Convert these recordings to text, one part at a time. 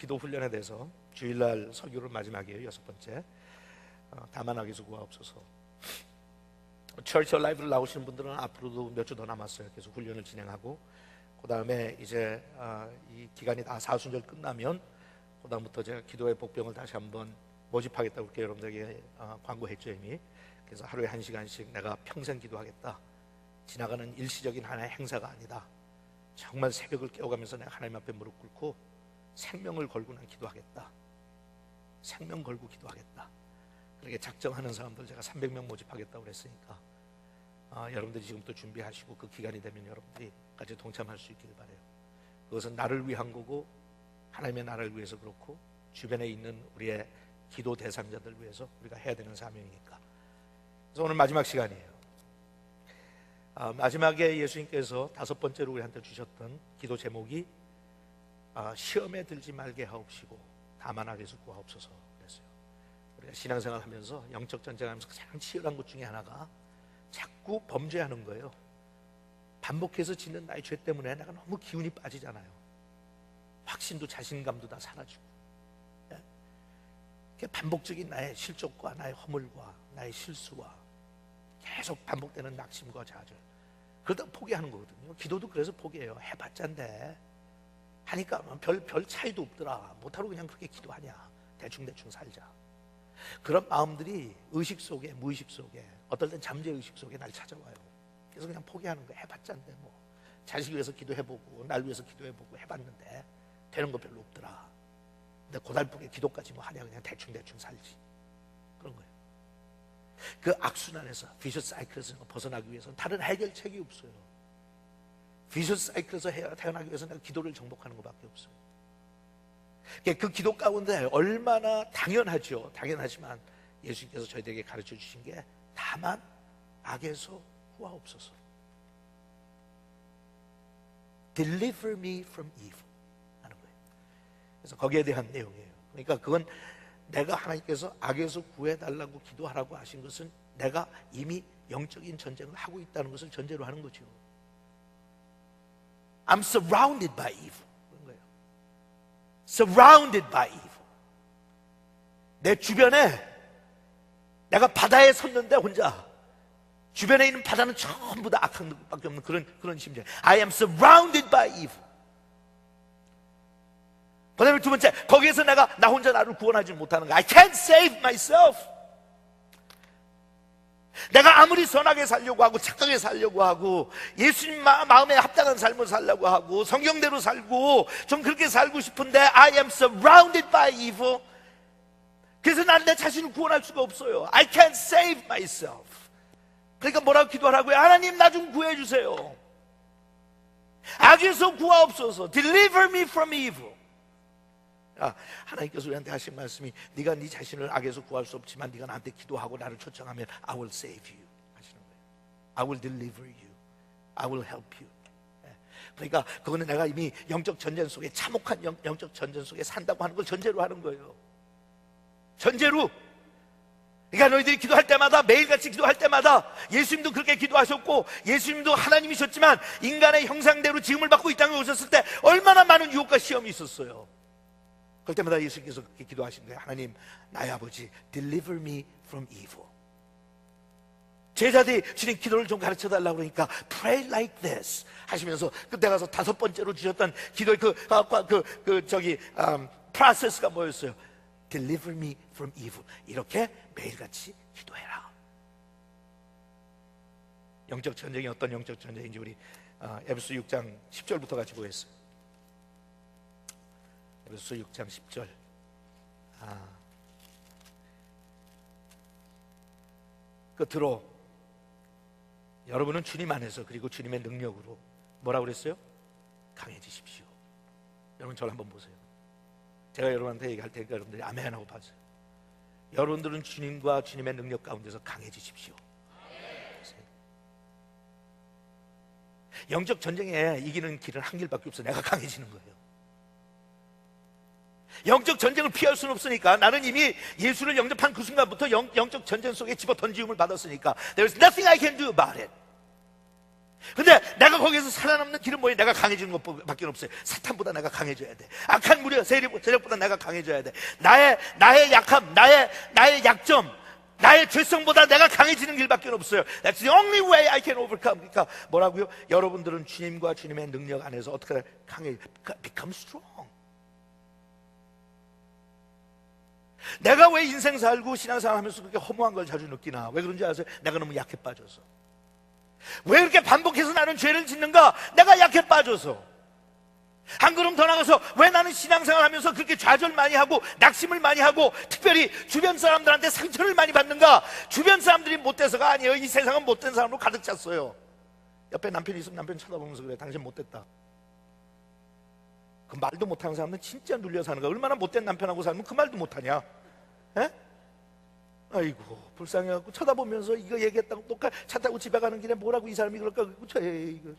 기도 훈련에 대해서 주일날 설교를 마지막이에요. 6번째. 다만하게서 구하옵소서. 처치 라이브를 나오시는 분들은 앞으로도 몇 주 더 남았어요. 계속 훈련을 진행하고 그 다음에 이제 이 기간이 다 사순절 끝나면 그 다음부터 제가 기도의 복병을 다시 한번 모집하겠다고 그렇게 여러분들에게 광고했죠 이미. 그래서 하루에 1시간씩 내가 평생 기도하겠다. 지나가는 일시적인 하나의 행사가 아니다. 정말 새벽을 깨워가면서 내가 하나님 앞에 무릎 꿇고 생명을 걸고 난 기도하겠다. 생명 걸고 기도하겠다. 그렇게 작정하는 사람들 제가 300명 모집하겠다고 그랬으니까 여러분들이 지금부터 준비하시고 그 기간이 되면 여러분들이 같이 동참할 수 있기를 바라요. 그것은 나를 위한 거고 하나님의 나라를 위해서 그렇고 주변에 있는 우리의 기도 대상자들 위해서 우리가 해야 되는 사명이니까. 그래서 오늘 마지막 시간이에요. 마지막에 예수님께서 5번째로 우리한테 주셨던 기도 제목이 시험에 들지 말게 하옵시고 다만 악에서 구하옵소서 그랬어요. 우리가 신앙생활 하면서 영적 전쟁하면서 가장 치열한 것 중에 하나가 자꾸 범죄하는 거예요. 반복해서 짓는 나의 죄 때문에 내가 너무 기운이 빠지잖아요. 확신도 자신감도 다 사라지고 반복적인 나의 실족과 나의 허물과 나의 실수와 계속 반복되는 낙심과 좌절, 그러다 포기하는 거거든요. 기도도 그래서 포기해요. 해봤자인데 하니까 별 차이도 없더라. 못하러 그냥 그렇게 기도하냐, 대충 살자. 그런 마음들이 의식 속에 무의식 속에 어떨 땐 잠재의식 속에 날 찾아와요. 그래서 그냥 포기하는 거예요. 해봤자인데 뭐 자식 위해서 기도해보고 날 위해서 기도해보고 해봤는데 되는 거 별로 없더라. 근데 고달프게 기도까지 뭐 하냐, 그냥 대충 살지. 그런 거예요. 그 악순환에서 비셔스 사이클에서 벗어나기 위해서는 다른 해결책이 없어요. 비셔스 사이클에서 태어나기 위해서는 내가 기도를 정복하는 것밖에 없어요. 그 기도 가운데 얼마나 당연하죠. 당연하지만 예수님께서 저희들에게 가르쳐 주신 게 다만 악에서 구하옵소서. Deliver me from evil 하는 거예요. 그래서 거기에 대한 내용이에요. 그러니까 그건 내가 하나님께서 악에서 구해달라고 기도하라고 하신 것은 내가 이미 영적인 전쟁을 하고 있다는 것을 전제로 하는 거죠. I'm surrounded by evil. 그런 거예요. Surrounded by evil. 내 주변에 내가 바다에 섰는데 혼자 주변에 있는 바다는 전부 다 악한 것밖에 없는 그런 심정. I am surrounded by evil. 그 다음에 두 번째, 거기에서 나 혼자 나를 구원하지 못하는 거. I can't save myself. 내가 아무리 선하게 살려고 하고 착하게 살려고 하고 예수님 마음에 합당한 삶을 살려고 하고 성경대로 살고 좀 그렇게 살고 싶은데 I am surrounded by evil. 그래서 난 내 자신을 구원할 수가 없어요. I can't save myself. 그러니까 뭐라고 기도하라고요? 하나님 나 좀 구해주세요. 악에서 구하옵소서. Deliver me from evil. 하나님께서 우리한테 하신 말씀이 네가 네 자신을 악에서 구할 수 없지만 네가 나한테 기도하고 나를 초청하면 I will save you 하시는 거예요. I will deliver you. I will help you. 그러니까 그거는 내가 이미 영적 전쟁 속에 참혹한 영적 전쟁 속에 산다고 하는 걸 전제로 하는 거예요. 전제로. 그러니까 너희들이 기도할 때마다 매일같이 기도할 때마다 예수님도 그렇게 기도하셨고 예수님도 하나님이셨지만 인간의 형상대로 지음을 받고 이 땅에 오셨을 때 얼마나 많은 유혹과 시험이 있었어요. 그럴 때마다 예수님께서 그렇게 기도하신 거예요. 하나님 나의 아버지 deliver me from evil. 제자들이 주님 기도를 좀 가르쳐달라고 그러니까 pray like this 하시면서 그때 가서 5번째로 주셨던 기도의 프로세스가 뭐였어요? Deliver me from evil. 이렇게 매일같이 기도해라. 영적 전쟁이 어떤 영적 전쟁인지 우리 에베소 6장 10절부터 같이 보겠어요. 에베소 6장 10절. 끝으로 여러분은 주님 안에서 그리고 주님의 능력으로 뭐라고 그랬어요? 강해지십시오. 여러분 저를 한번 보세요. 제가 여러분한테 얘기할 테니까 여러분들이 아멘 하고 봐주세요. 여러분들은 주님과 주님의 능력 가운데서 강해지십시오. 영적 전쟁에 이기는 길은 한 길밖에 없어. 내가 강해지는 거예요. 영적 전쟁을 피할 수는 없으니까 나는 이미 예수를 영접한 그 순간부터 영적 전쟁 속에 집어 던지움을 받았으니까 There's nothing I can do about it. 근데 내가 거기에서 살아남는 길은 뭐예요? 내가 강해지는 것밖에 없어요. 사탄보다 내가 강해져야 돼. 악한 무리와 세력보다 내가 강해져야 돼. 나의 약함, 나의 약점, 나의 죄성보다 내가 강해지는 길밖에 없어요. That's the only way I can overcome. 그러니까 뭐라고요? 여러분들은 주님과 주님의 능력 안에서 어떻게 become strong. 내가 왜 인생 살고 신앙생활 하면서 그렇게 허무한 걸 자주 느끼나? 왜 그런지 아세요? 내가 너무 약해 빠져서. 왜 그렇게 반복해서 나는 죄를 짓는가? 내가 약해 빠져서. 한 걸음 더 나가서 왜 나는 신앙생활 하면서 그렇게 좌절 많이 하고 낙심을 많이 하고 특별히 주변 사람들한테 상처를 많이 받는가? 주변 사람들이 못돼서가 아니에요. 이 세상은 못된 사람으로 가득 찼어요. 옆에 남편이 있으면 남편 쳐다보면서 그래, 당신 못됐다. 그 말도 못하는 사람은 진짜 눌려 사는 거야. 얼마나 못된 남편하고 살면 그 말도 못하냐? 에? 아이고 불쌍해갖고 쳐다보면서 이거 얘기했다고 또 차 타고 집에 가는 길에 뭐라고 이 사람이 그럴까? 이거.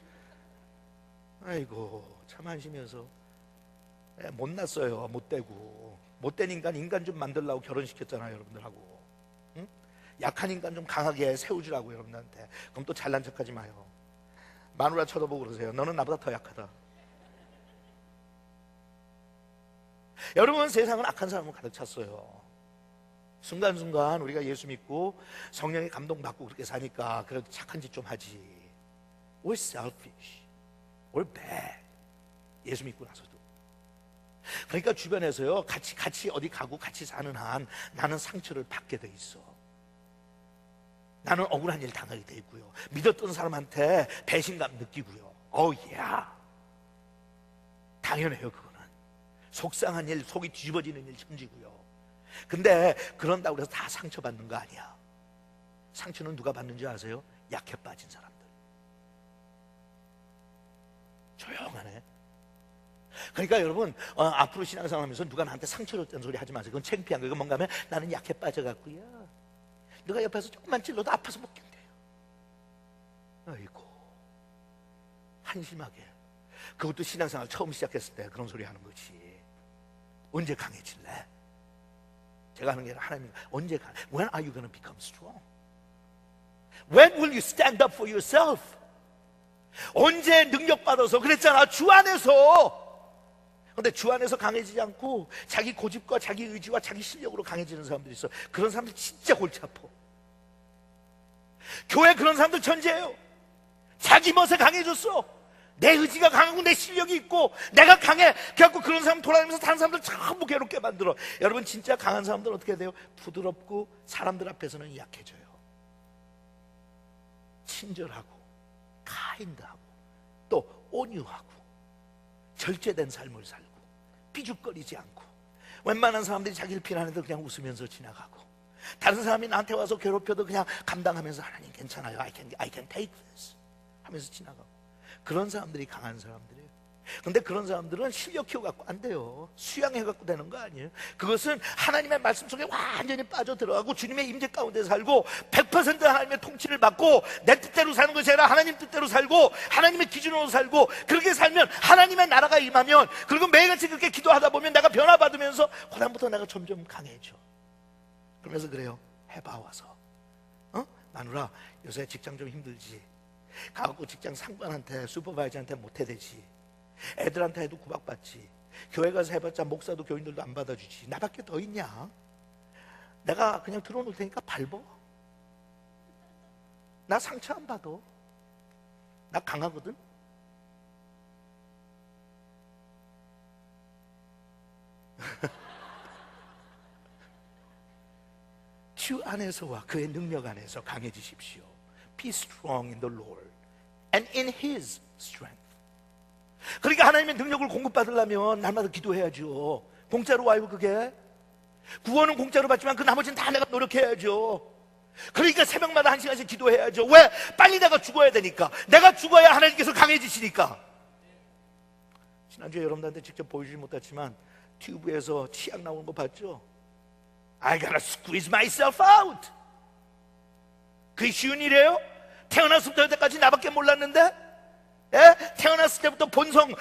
아이고 참 한심해서 못났어요. 못되고 못된 인간 좀 만들려고 결혼시켰잖아요. 여러분들하고. 응? 약한 인간 좀 강하게 세우주라고 여러분들한테. 그럼 또 잘난 척하지 마요. 마누라 쳐다보고 그러세요. 너는 나보다 더 약하다. 여러분 세상은 악한 사람으로 가득 찼어요. 순간순간 우리가 예수 믿고 성령의 감동받고 그렇게 사니까 그래도 착한 짓 좀 하지. We're selfish. We're bad. 예수 믿고 나서도. 그러니까 주변에서요 같이 어디 가고 같이 사는 한 나는 상처를 받게 돼 있어. 나는 억울한 일 당하게 돼 있고요. 믿었던 사람한테 배신감 느끼고요. 당연해요. 그거는 속상한 일, 속이 뒤집어지는 일 천지고요. 근데 그런다고 해서 다 상처받는 거 아니야. 상처는 누가 받는지 아세요? 약해 빠진 사람들. 조용하네. 그러니까 여러분 앞으로 신앙생활 하면서 누가 나한테 상처를 줬다는 소리 하지 마세요. 그건 창피한 거예요. 그건 뭔가 하면 나는 약해 빠져갖고요, 누가 옆에서 조금만 찔러도 아파서 못 견뎌요. 아이고 한심하게. 그것도 신앙생활 처음 시작했을 때 그런 소리 하는 거지. 언제 강해질래? 제가 하는 게 아니라 하나님 언제 강해? When are you going to become strong? When will you stand up for yourself? 언제 능력받아서 그랬잖아. 주 안에서. 그런데 주 안에서 강해지지 않고 자기 고집과 자기 의지와 자기 실력으로 강해지는 사람들이 있어. 그런 사람들 진짜 골치 아파. 교회 그런 사람들 천재예요. 자기 멋에 강해졌어. 내 의지가 강하고 내 실력이 있고 내가 강해. 그래갖고 그런 사람 돌아다니면서 다른 사람들 전부 괴롭게 만들어. 여러분 진짜 강한 사람들은 어떻게 돼요? 부드럽고 사람들 앞에서는 약해져요. 친절하고 카인드하고 또 온유하고 절제된 삶을 살고 삐죽거리지 않고 웬만한 사람들이 자기를 비난해도 그냥 웃으면서 지나가고 다른 사람이 나한테 와서 괴롭혀도 그냥 감당하면서 하나님 괜찮아요. I can take this 하면서 지나가고. 그런 사람들이 강한 사람들이에요. 그런데 그런 사람들은 실력 키워갖고 안 돼요. 수양해갖고 되는 거 아니에요. 그것은 하나님의 말씀 속에 완전히 빠져들어가고 주님의 임재 가운데 살고 100% 하나님의 통치를 받고 내 뜻대로 사는 것이 아니라 하나님 뜻대로 살고 하나님의 기준으로 살고 그렇게 살면 하나님의 나라가 임하면 그리고 매일같이 그렇게 기도하다 보면 내가 변화받으면서 그다음부터 내가 점점 강해져. 그러면서 그래요. 해봐와서 마누라 요새 직장 좀 힘들지. 가갖고 직장 상관한테 슈퍼바이저한테 못해대지. 애들한테 해도 구박받지. 교회 가서 해봤자 목사도 교인들도 안 받아주지. 나밖에 더 있냐? 내가 그냥 들어놓을 테니까 밟어. 나 상처 안 받아. 나 강하거든. 주 안에서와 그의 능력 안에서 강해지십시오. Be strong in the Lord and in His strength. 그러니까 하나님의 능력을 공급받으려면 날마다 기도해야죠. 공짜로 와요 그게. 구원은 공짜로 받지만 그 나머지는 다 내가 노력해야죠. 그러니까 새벽마다 1시간씩 기도해야죠. 왜? 빨리 내가 죽어야 되니까. 내가 죽어야 하나님께서 강해지시니까. 지난주에 여러분들한테 직접 보여주지 못했지만 튜브에서 치약 나오는 거 봤죠? I gotta squeeze myself out. 그게 쉬운 일이에요? 태어났을 때까지 나밖에 몰랐는데? 태어났을 때부터 본성.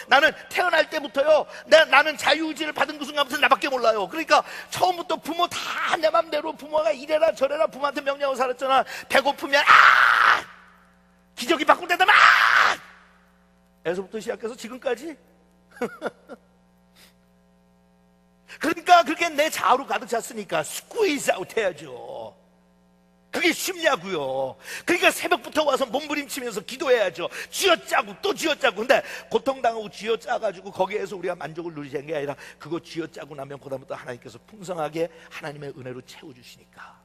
나는 태어날 때부터요. 나는 자유의지를 받은 그 순간부터 나밖에 몰라요. 그러니까 처음부터 부모 다 내 맘대로 부모가 이래라 저래라 부모한테 명령하고 살았잖아. 배고프면 기저귀 바꿀 때도 막 에서부터 시작해서 지금까지. 그러니까 그렇게 내 좌우로 가득 찼으니까 스퀴즈 아웃 해야죠. 그게 쉽냐고요. 그러니까 새벽부터 와서 몸부림치면서 기도해야죠. 쥐어짜고 또 쥐어짜고. 근데 고통당하고 쥐어짜가지고 거기에서 우리가 만족을 누리는 게 아니라 그거 쥐어짜고 나면 그다음부터 하나님께서 풍성하게 하나님의 은혜로 채워주시니까.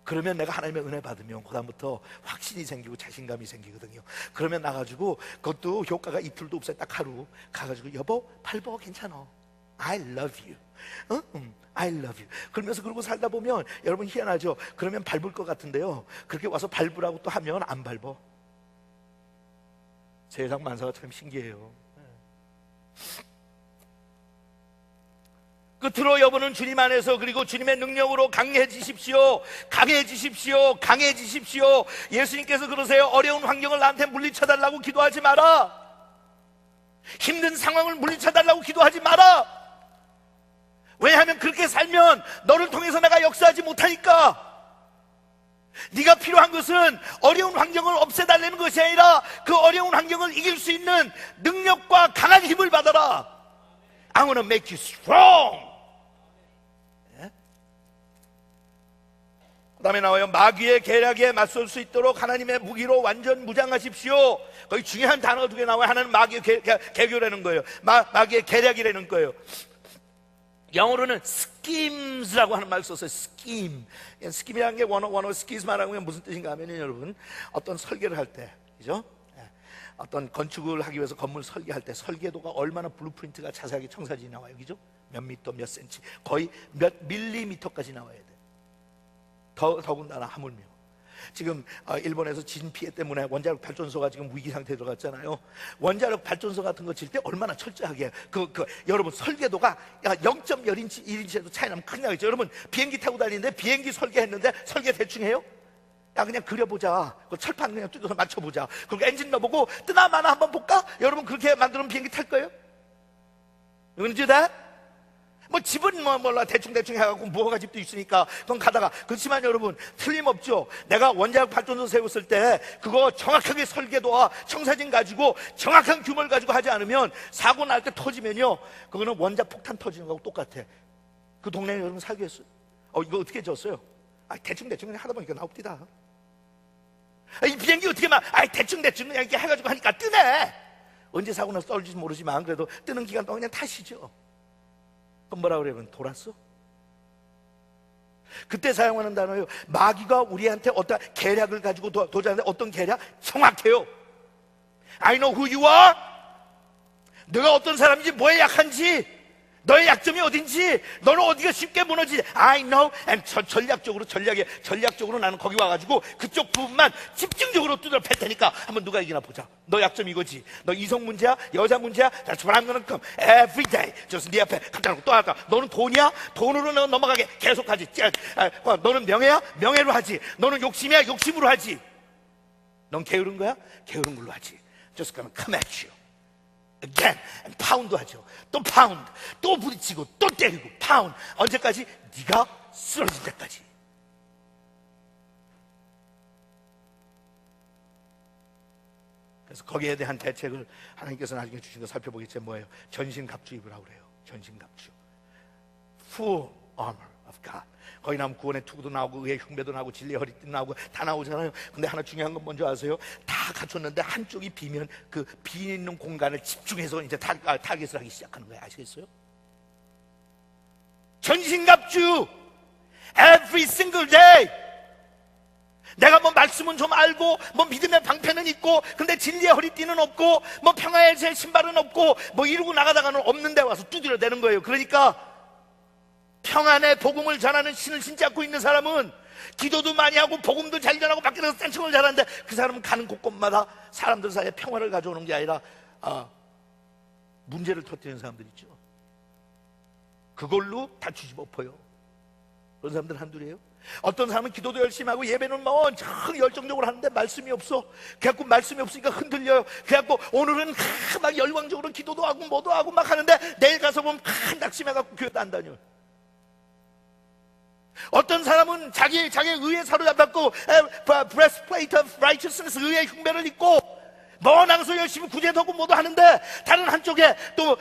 그러면 내가 하나님의 은혜 받으면 그다음부터 확신이 생기고 자신감이 생기거든요. 그러면 나가지고 그것도 효과가 이틀도 없어요. 딱 하루 가가지고 여보 밟어 괜찮아. I love you. I love you. 그러면서 그러고 살다 보면 여러분 희한하죠. 그러면 밟을 것 같은데요, 그렇게 와서 밟으라고 또 하면 안 밟어. 세상 만사가 참 신기해요. 끝으로 여러분은 주님 안에서 그리고 주님의 능력으로 강해지십시오. 강해지십시오. 강해지십시오. 예수님께서 그러세요. 어려운 환경을 나한테 물리쳐달라고 기도하지 마라. 힘든 상황을 물리쳐달라고 기도하지 마라. 왜냐하면 그렇게 살면 너를 통해서 내가 역사하지 못하니까. 네가 필요한 것은 어려운 환경을 없애달라는 것이 아니라 그 어려운 환경을 이길 수 있는 능력과 강한 힘을 받아라. I want to make you strong. 그 다음에 나와요. 마귀의 계략에 맞설 수 있도록 하나님의 무기로 완전 무장하십시오. 거기 중요한 단어가 두 개 나와요. 하나는 마귀의 계교라는 거예요. 마귀의 계략이라는 거예요. 영어로는 schemes라고 하는 말을 썼어요. scheme. schem이라는 게 원어 schemes라고 하면 무슨 뜻인가 하면요, 여러분, 어떤 설계를 할 때, 그죠? 어떤 건축을 하기 위해서 건물 설계할 때 설계도가 얼마나 블루프린트가 자세하게 청사진이 나와요, 그죠? 몇 미터, 몇 센치, 거의 몇 밀리미터까지 나와야 돼. 더군다나 하물며 지금 일본에서 지진 피해 때문에 원자력 발전소가 지금 위기 상태에 들어갔잖아요. 원자력 발전소 같은 거 질 때 얼마나 철저하게 여러분 설계도가 0.1인치 1인치에도 차이 나면 큰일 나겠죠. 여러분 비행기 타고 다니는데 비행기 설계했는데 설계 대충 해요? 야 그냥 그려보자. 그 철판 그냥 뜯어서 맞춰보자. 그리고 엔진 넣어보고 뜨나 마나 한번 볼까? 여러분 그렇게 만들면 비행기 탈 거예요? 그런지 다? 뭐 집은 몰라 대충 해갖고 무허가 집도 있으니까 그건 가다가. 그렇지만 여러분 틀림없죠. 내가 원자력 발전소 세웠을 때 그거 정확하게 설계도와 청사진 가지고 정확한 규모를 가지고 하지 않으면 사고 날 때 터지면요, 그거는 원자 폭탄 터지는 거하고 똑같아. 그 동네에 여러분 살겠어요? 이거 어떻게 졌어요? 대충 그냥 하다 보니까 나옵니다. 이 비행기 어떻게 대충 그냥 이렇게 해가지고 하니까 뜨네. 언제 사고 나서 떨어질지 모르지만 그래도 뜨는 기간 동안 그냥 타시죠. 그럼 뭐라 그래요? 돌았어? 그때 사용하는 단어예요. 마귀가 우리한테 어떤 계략을 가지고 도전하는데 어떤 계략? 정확해요. I know who you are. 너가 어떤 사람인지, 뭐에 약한지, 너의 약점이 어딘지, 너는 어디가 쉽게 무너지지 I know. And 전략적으로 나는 거기 와가지고 그쪽 부분만 집중적으로 두드려 팰 테니까 한번 누가 이기나 보자. 너 약점 이거지. 너 이성 문제야? 여자 문제야? That's what I'm gonna come every day. just 네 앞에 갖다 놓고 또 할까? 너는 돈이야? 돈으로 너 넘어가게 계속하지. 너는 명예야? 명예로 하지. 너는 욕심이야? 욕심으로 하지. 넌 게으른 거야? 게으른 걸로 하지. just gonna come at you again. 파운드 하죠. 또 파운드, 또 부딪히고 또 때리고 파운드. 언제까지? 네가 쓰러질 때까지. 그래서 거기에 대한 대책을 하나님께서 나중에 주신 거 살펴보겠지만 뭐예요? 전신갑주 입으라고 그래요. 전신갑주, full armor of God. 거기 나오면 구원의 투구도 나오고 의의 흉배도 나오고 진리의 허리띠도 나오고 다 나오잖아요. 근데 하나 중요한 건 뭔지 아세요? 다 갖췄는데 한쪽이 비면 그 비있는 공간을 집중해서 이제 타겟을 하기 시작하는 거예요. 아시겠어요? 전신갑주 every single day. 내가 뭐 말씀은 좀 알고 뭐 믿음의 방패는 있고 근데 진리의 허리띠는 없고 뭐 평화의 제 신발은 없고 뭐 이러고 나가다가는 없는 데 와서 두드려대는 거예요. 그러니까 평안의 복음을 전하는 신을 신지 않고 있는 사람은 기도도 많이 하고 복음도 잘 전하고 밖에 나가서 딴청을 잘하는데 그 사람은 가는 곳곳마다 사람들 사이에 평화를 가져오는 게 아니라 문제를 터뜨리는 사람들 있죠. 그걸로 다 뒤집어엎어요. 그런 사람들 한둘이에요. 어떤 사람은 기도도 열심히 하고 예배는 뭐 엄청 열정적으로 하는데 말씀이 없어. 그래갖고 말씀이 없으니까 흔들려요. 그래갖고 오늘은 막 열광적으로 기도도 하고 뭐도 하고 막 하는데 내일 가서 보면 낙심해갖고 교회도 안 다녀요. 어떤 사람은 자기의 의에 사로잡혔고 breastplate of righteousness, 의의 흉배를 입고 낭서 열심히 구제하고 뭐도 하는데 다른 한쪽에 또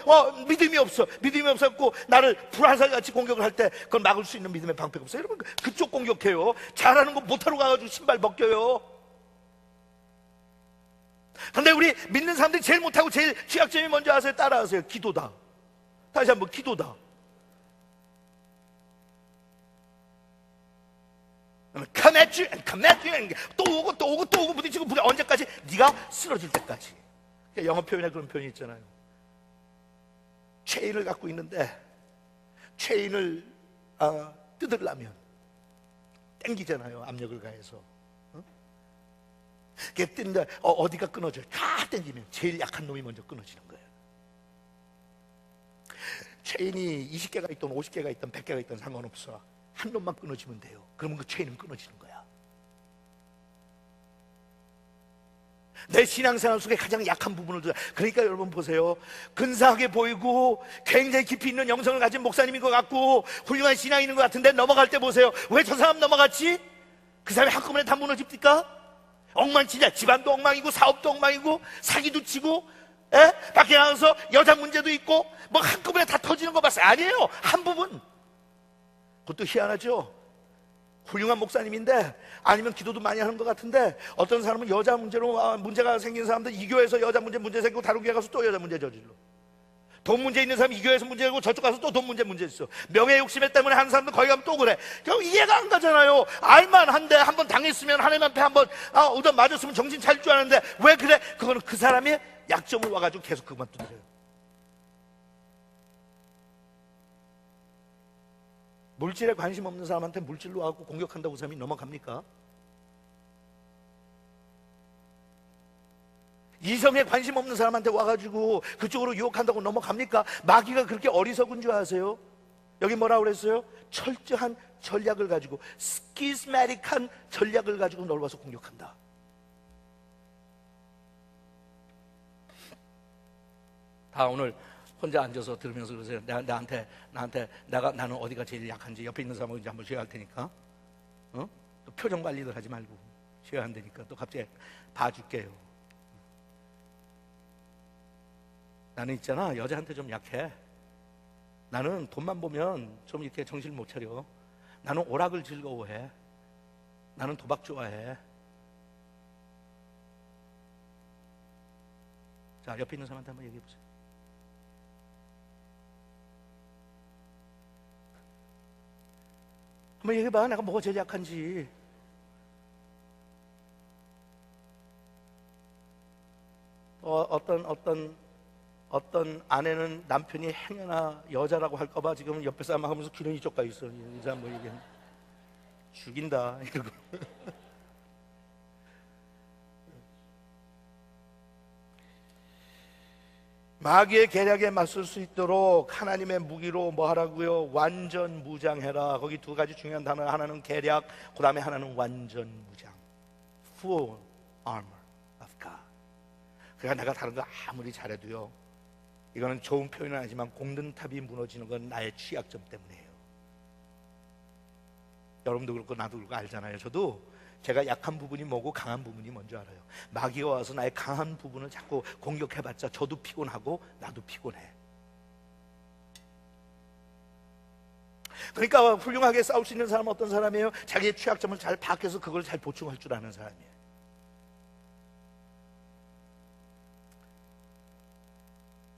믿음이 없었고 나를 불화살같이 공격을 할 때 그걸 막을 수 있는 믿음의 방패가 없어요. 여러분, 그쪽 공격해요. 잘하는 거 못하러 가가지고 신발 벗겨요. 근데 우리 믿는 사람들이 제일 못하고 제일 취약점이 뭔지 아세요? 따라하세요. 기도다. 다시 한번, 기도다. Come at you, 또 오고 부딪히고 언제까지? 네가 쓰러질 때까지. 영어 표현에 그런 표현이 있잖아요. 체인을 갖고 있는데 체인을 뜯으려면 땡기잖아요. 압력을 가해서. 그게 뜯는데 어디가 끊어져요? 다 땡기면 제일 약한 놈이 먼저 끊어지는 거예요. 체인이 20개가 있든 50개가 있든 100개가 있든 상관없어. 한 놈만 끊어지면 돼요. 그러면 그 체인은 끊어지는 거야. 내 신앙생활 속에 가장 약한 부분을 그러니까 여러분 보세요. 근사하게 보이고 굉장히 깊이 있는 영성을 가진 목사님인 것 같고 훌륭한 신앙이 있는 것 같은데 넘어갈 때 보세요. 왜 저 사람 넘어갔지? 그 사람이 한꺼번에 다 무너집니까? 엉망진짜. 집안도 엉망이고 사업도 엉망이고 사기도 치고 밖에 나가서 여자 문제도 있고 뭐 한꺼번에 다 터지는 거 봤어요? 아니에요. 한 부분. 그것도 희한하죠. 훌륭한 목사님인데 아니면 기도도 많이 하는 것 같은데 어떤 사람은 여자 문제로 문제가 생긴 사람들 이 교회에서 여자 문제 생기고 다른 교회 가서 또 여자 문제 저질러. 돈 문제 있는 사람이 이 교회에서 문제고 저쪽 가서 또 돈 문제 있어. 명예 욕심 때문에 하는 사람도 거기 가면 또 그래. 결국 이해가 안 가잖아요. 알만한데 한번 당했으면 하나님한테 한번 얻어 맞았으면 정신 차릴 줄 아는데 왜 그래? 그거는 그 사람의 약점을 와가지고 계속 그것만 두드려요. 물질에 관심 없는 사람한테 물질로 하고 공격한다고 그 사람이 넘어갑니까? 이성에 관심 없는 사람한테 와가지고 그쪽으로 유혹한다고 넘어갑니까? 마귀가 그렇게 어리석은 줄 아세요? 여기 뭐라고 그랬어요? 철저한 전략을 가지고 스키스매틱한 전략을 가지고 널 와서 공격한다. 다 오늘 혼자 앉아서 들으면서 그러세요. 나는 어디가 제일 약한지 옆에 있는 사람하고 이제 한번 쉬어야 할 테니까. 또 표정 관리들 하지 말고 쉬어야 한다니까. 또 갑자기 봐줄게요. 나는 있잖아, 여자한테 좀 약해. 나는 돈만 보면 좀 이렇게 정신을 못 차려. 나는 오락을 즐거워해. 나는 도박 좋아해. 자, 옆에 있는 사람한테 한번 얘기해 보세요. 한번 얘기해봐. 내가 뭐가 제일 약한지. 어떤 아내는 남편이 행여나 여자라고 할까봐 지금 옆에 사람 하면서 귀는 이쪽 가 있어. 이 사람 뭐 얘기해. 죽인다 이러고. 마귀의 계략에 맞설 수 있도록 하나님의 무기로 뭐 하라고요? 완전 무장해라. 거기 두 가지 중요한 단어. 하나는 계략, 그 다음에 하나는 완전 무장. Full armor of God. 그러니까 내가 다른 거 아무리 잘해도요, 이거는 좋은 표현은 아니지만 공든탑이 무너지는 건 나의 취약점 때문이에요. 여러분도 그렇고 나도 그렇고 알잖아요. 저도 제가 약한 부분이 뭐고 강한 부분이 뭔지 알아요. 마귀가 와서 나의 강한 부분을 자꾸 공격해봤자 저도 피곤하고 나도 피곤해. 그러니까 훌륭하게 싸울 수 있는 사람은 어떤 사람이에요? 자기의 취약점을 잘 파악해서 그걸 잘 보충할 줄 아는 사람이에요.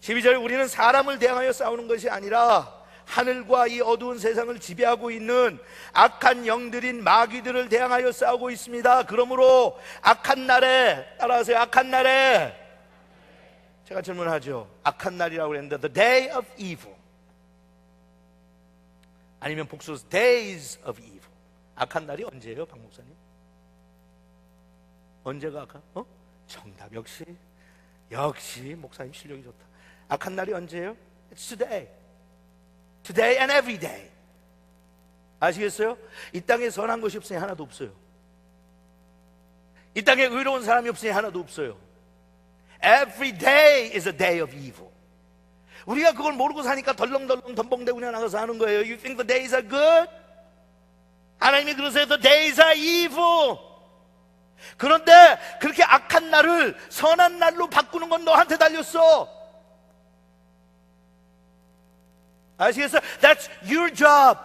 12절, 우리는 사람을 대항하여 싸우는 것이 아니라 하늘과 이 어두운 세상을 지배하고 있는 악한 영들인 마귀들을 대항하여 싸우고 있습니다. 그러므로 악한 날에, 따라하세요. 악한 날에, 제가 질문하죠. 악한 날이라고 그랬는데 the day of evil, 아니면 복수 days of evil. 악한 날이 언제예요, 박 목사님? 언제가 악한? 정답. 역시 목사님 실력이 좋다. 악한 날이 언제예요? It's today. Today and every day. 아시겠어요? 이 땅에 선한 것이 없으니 하나도 없어요. 이 땅에 의로운 사람이 없으니 하나도 없어요. Every day is a day of evil. 우리가 그걸 모르고 사니까 덜렁덜렁 덤벙대고 그냥 나가서 하는 거예요. You think the days are good? 하나님이 그러세요. The days are evil. 그런데 그렇게 악한 날을 선한 날로 바꾸는 건 너한테 달렸어. 아시겠어요? That's your job.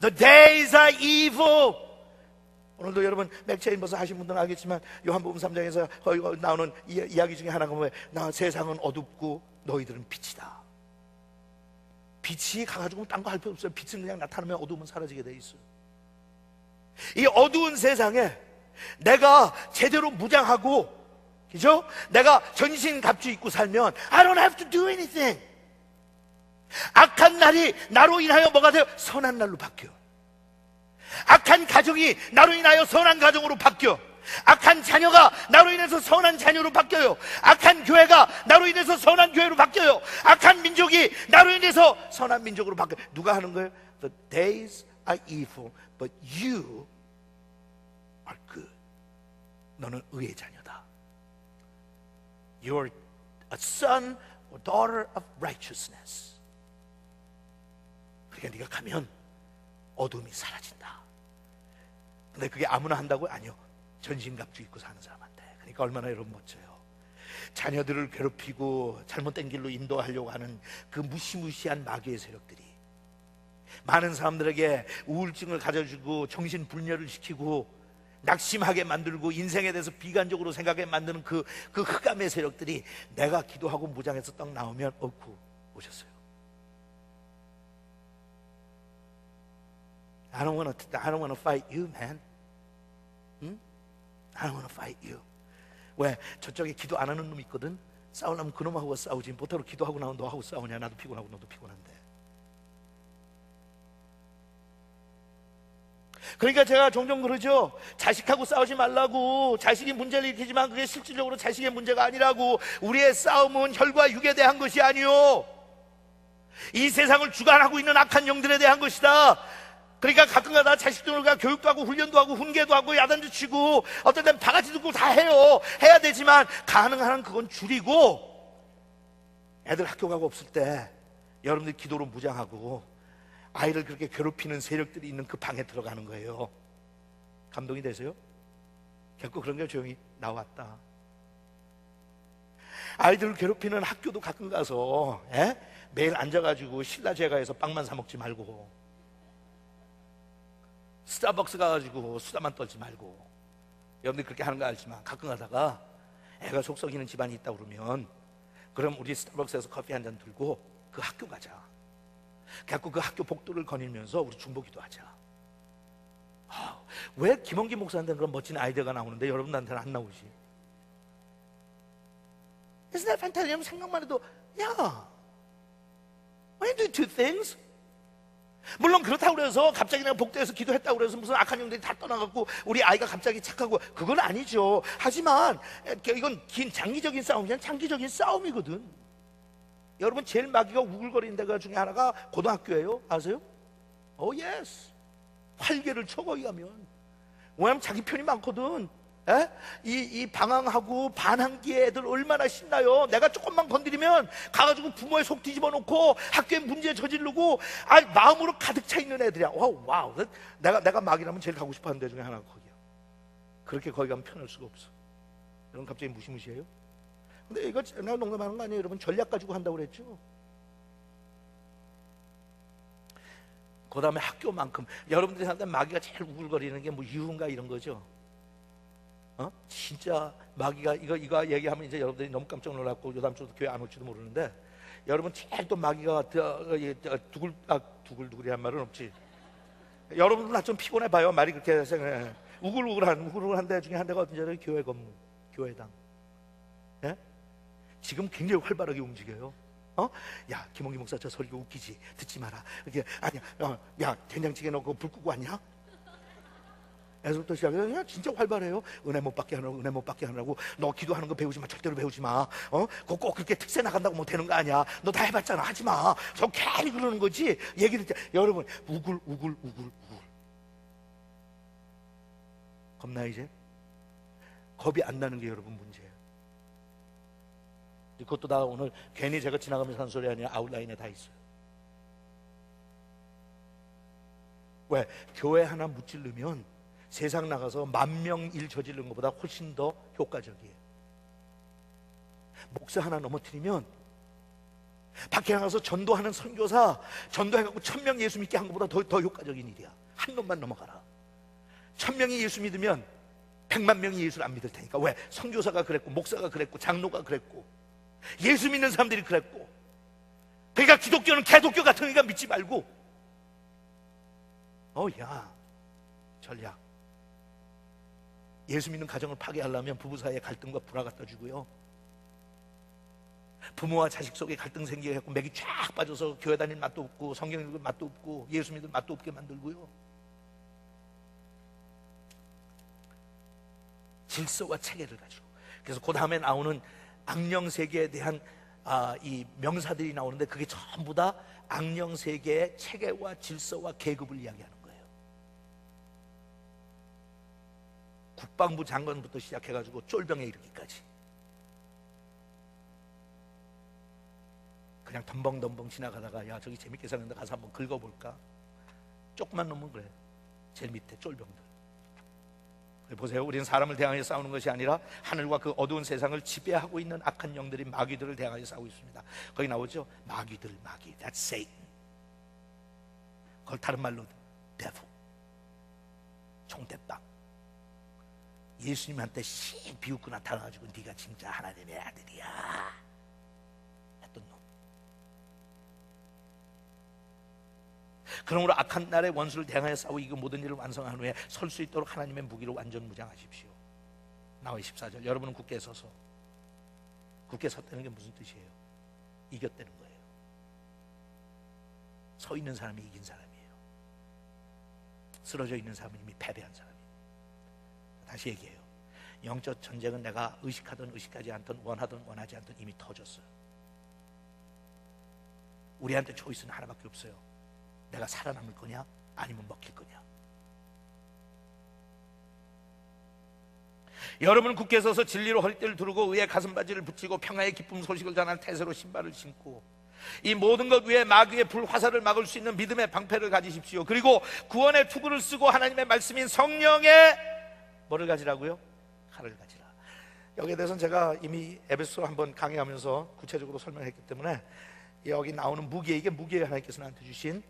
The days are evil. 오늘도 여러분 맥체인 버스 하신 분들은 알겠지만 요한복음 3장에서 나오는 이야기 중에 하나가 뭐예요? 나 세상은 어둡고 너희들은 빛이다. 빛이 가가지고 딴 거 할 필요 없어요. 빛은 그냥 나타나면 어두움은 사라지게 돼 있어요. 이 어두운 세상에 내가 제대로 무장하고, 그죠? 내가 전신갑주 입고 살면 I don't have to do anything. 악한 날이 나로 인하여 뭐가 돼요? 선한 날로 바뀌어. 악한 가정이 나로 인하여 선한 가정으로 바뀌어. 악한 자녀가 나로 인해서 선한 자녀로 바뀌어요. 악한 교회가 나로 인해서 선한 교회로 바뀌어요. 악한 민족이 나로 인해서 선한 민족으로 바뀌어요. 누가 하는 거예요? The days are evil, but you are good. 너는 의의 자녀다. You're a son or daughter of righteousness. 그러니까 네가 가면 어둠이 사라진다. 근데 그게 아무나 한다고요? 아니요. 전신갑주 입고 사는 사람한테. 그러니까 얼마나 여러분 멋져요. 자녀들을 괴롭히고 잘못된 길로 인도하려고 하는 그 무시무시한 마귀의 세력들이 많은 사람들에게 우울증을 가져주고 정신분열을 시키고 낙심하게 만들고 인생에 대해서 비관적으로 생각하게 만드는 그 흑암의 세력들이 내가 기도하고 무장해서 딱 나오면 어이쿠 오셨어요. I don't want to fight you, man. 응? I don't want to fight you. 왜? 저쪽에 기도 안 하는 놈 있거든. 싸우려면 그놈하고 싸우지. 보통으로 기도하고 나면 너하고 싸우냐? 나도 피곤하고 너도 피곤한데. 그러니까 제가 종종 그러죠. 자식하고 싸우지 말라고. 자식이 문제를 일으키지만 그게 실질적으로 자식의 문제가 아니라고. 우리의 싸움은 혈과 육에 대한 것이 아니요, 이 세상을 주관하고 있는 악한 영들에 대한 것이다. 그러니까 가끔가다 자식들과 교육도 하고 훈련도 하고 훈계도 하고 야단도 치고 어떤 때는 바가지 듣고 다 해요. 해야 되지만 가능한 한 그건 줄이고, 애들 학교 가고 없을 때 여러분들 기도로 무장하고 아이를 그렇게 괴롭히는 세력들이 있는 그 방에 들어가는 거예요. 감동이 되세요? 결코 그런 게 조용히 나왔다. 아이들을 괴롭히는 학교도 가끔 가서 매일 앉아가지고 신라제과에서 빵만 사 먹지 말고, 스타벅스 가가지고 수다만 떨지 말고. 여러분들이 그렇게 하는 거 알지만 가끔 가다가 애가 속 썩이는 집안이 있다 그러면 그럼 우리 스타벅스에서 커피 한 잔 들고 그 학교 가자. 그래갖고 그 학교 복도를 거닐면서 우리 중보기도 하자. 왜 김원기 목사한테는 그런 멋진 아이디어가 나오는데 여러분들한테는 안 나오지? Isn't that fantastic? 생각만 해도 why do two things? 물론 그렇다고 그래서 갑자기 내가 복도에서 기도했다고 그래서 무슨 악한 영들이 다 떠나갖고 우리 아이가 갑자기 착하고, 그건 아니죠. 하지만 이건 긴 장기적인 싸움이 아니라 장기적인 싸움이거든. 여러분 제일 마귀가 우글거리는 데가 중에 하나가 고등학교예요. 아세요? 예스. 활개를 쳐 거기 가면. 왜냐면 자기 편이 많거든. 이 방황하고 반항기에 애들 얼마나 신나요. 내가 조금만 건드리면 가가지고 부모의 속 뒤집어 놓고 학교에 문제 저지르고 마음으로 가득 차 있는 애들이야. 와우. 내가 마귀라면 제일 가고 싶어 하는 데 중에 하나가 거기야. 그렇게 거기 가면 편할 수가 없어. 여러분 갑자기 무시무시해요? 근데 이거 내가 농담하는 거 아니에요. 여러분 전략 가지고 한다고 그랬죠. 그 다음에 학교만큼 여러분들이 생각하는 마귀가 제일 우글거리는 게 뭐 유흥가 이런 거죠. 진짜 마귀가 이거 얘기하면 이제 여러분들이 너무 깜짝 놀랐고 요다음 주도 교회 안 올지도 모르는데, 여러분 제일 또 마귀가 두글두글이란 말은 없지. 여러분들 나 좀 피곤해 봐요. 말이 그렇게 생각해. 우글우글한 데 중에 한 데가 어딘지 알아요? 교회 건물, 교회당. 지금 굉장히 활발하게 움직여요. 야 김홍기 목사 저 설교 웃기지? 듣지 마라. 이게 아니야. 야 된장찌개 넣고 불 끄고 왔냐? 에서부터 시작해서 야 진짜 활발해요. 은혜 못 받게 하느라고 너 기도하는 거 배우지 마. 절대로 배우지 마. 그거 꼭 그렇게 특세 나간다고 못 되는 거 아니야. 너 다 해봤잖아. 하지 마. 저 괜히 그러는 거지. 얘기 듣자. 여러분 우글 겁나 이제 겁이 안 나는 게 여러분 문제예요. 그것도 다 오늘 괜히 제가 지나가면서 하는 소리 아니라 아웃라인에 다 있어요. 왜? 교회 하나 무찔르면 세상 나가서 10,000명 일 저지르는 것보다 훨씬 더 효과적이에요. 목사 하나 넘어뜨리면 밖에 나가서 전도하는 선교사 전도해갖고 1,000명 예수 믿게 한 것보다 더 효과적인 일이야. 한 놈만 넘어가라. 1,000명이 예수 믿으면 100만 명이 예수를 안 믿을 테니까. 왜? 선교사가 그랬고, 목사가 그랬고, 장로가 그랬고, 예수 믿는 사람들이 그랬고. 그러니까 기독교는 개독교 같은 거니까 믿지 말고, 야, 전략. 예수 믿는 가정을 파괴하려면 부부 사이에 갈등과 불화 갖다 주고요, 부모와 자식 속에 갈등 생기게 해서 맥이 쫙 빠져서 교회 다닐 맛도 없고, 성경 읽을 맛도 없고, 예수 믿을 맛도 없게 만들고요, 질서와 체계를 가지고. 그래서 그 다음에 나오는 악령 세계에 대한 이 명사들이 나오는데, 그게 전부 다 악령 세계의 체계와 질서와 계급을 이야기하는 거예요. 국방부 장관부터 시작해가지고 쫄병에 이르기까지 그냥 덤벙덤벙 지나가다가, 야, 저기 재밌게 사는데 가서 한번 긁어볼까? 조그만 놈은 그래. 제일 밑에 쫄병들. 보세요. 우리는 사람을 대항해 싸우는 것이 아니라 하늘과 그 어두운 세상을 지배하고 있는 악한 영들이, 마귀들을 대항해 싸우고 있습니다. 거기 나오죠? 마귀들, 마귀. That's Satan. 그걸 다른 말로 devil. 총대빵. 예수님한테 씩 비웃고 나타나가지고 네가 진짜 하나님의 아들이야 했던 놈. 그러므로 악한 날에 원수를 대항하여 싸우고 이그 모든 일을 완성한 후에 설 수 있도록 하나님의 무기로 완전 무장하십시오. 나와 14절. 여러분은 굳게 서서. 굳게 섰다는 게 무슨 뜻이에요? 이겼다는 거예요. 서 있는 사람이 이긴 사람이에요. 쓰러져 있는 사람은 이미 패배한 사람이에요. 다시 얘기해요. 영적 전쟁은 내가 의식하든 의식하지 않든, 원하든 원하지 않든 이미 터졌어요. 우리한테 초이스는 하나밖에 없어요. 내가 살아남을 거냐, 아니면 먹힐 거냐. 여러분은 굳게 서서 진리로 허리띠를 두르고 의의 가슴바지를 붙이고 평화의 기쁨 소식을 전하는 태세로 신발을 신고, 이 모든 것 위에 마귀의 불화살을 막을 수 있는 믿음의 방패를 가지십시오. 그리고 구원의 투구를 쓰고 하나님의 말씀인 성령의 뭐를 가지라고요? 칼을 가지라. 여기에 대해서는 제가 이미 에베소 한번 강의하면서 구체적으로 설명했기 때문에 여기 나오는 무기에, 이게 무기에 하나님께서 나한테 주신,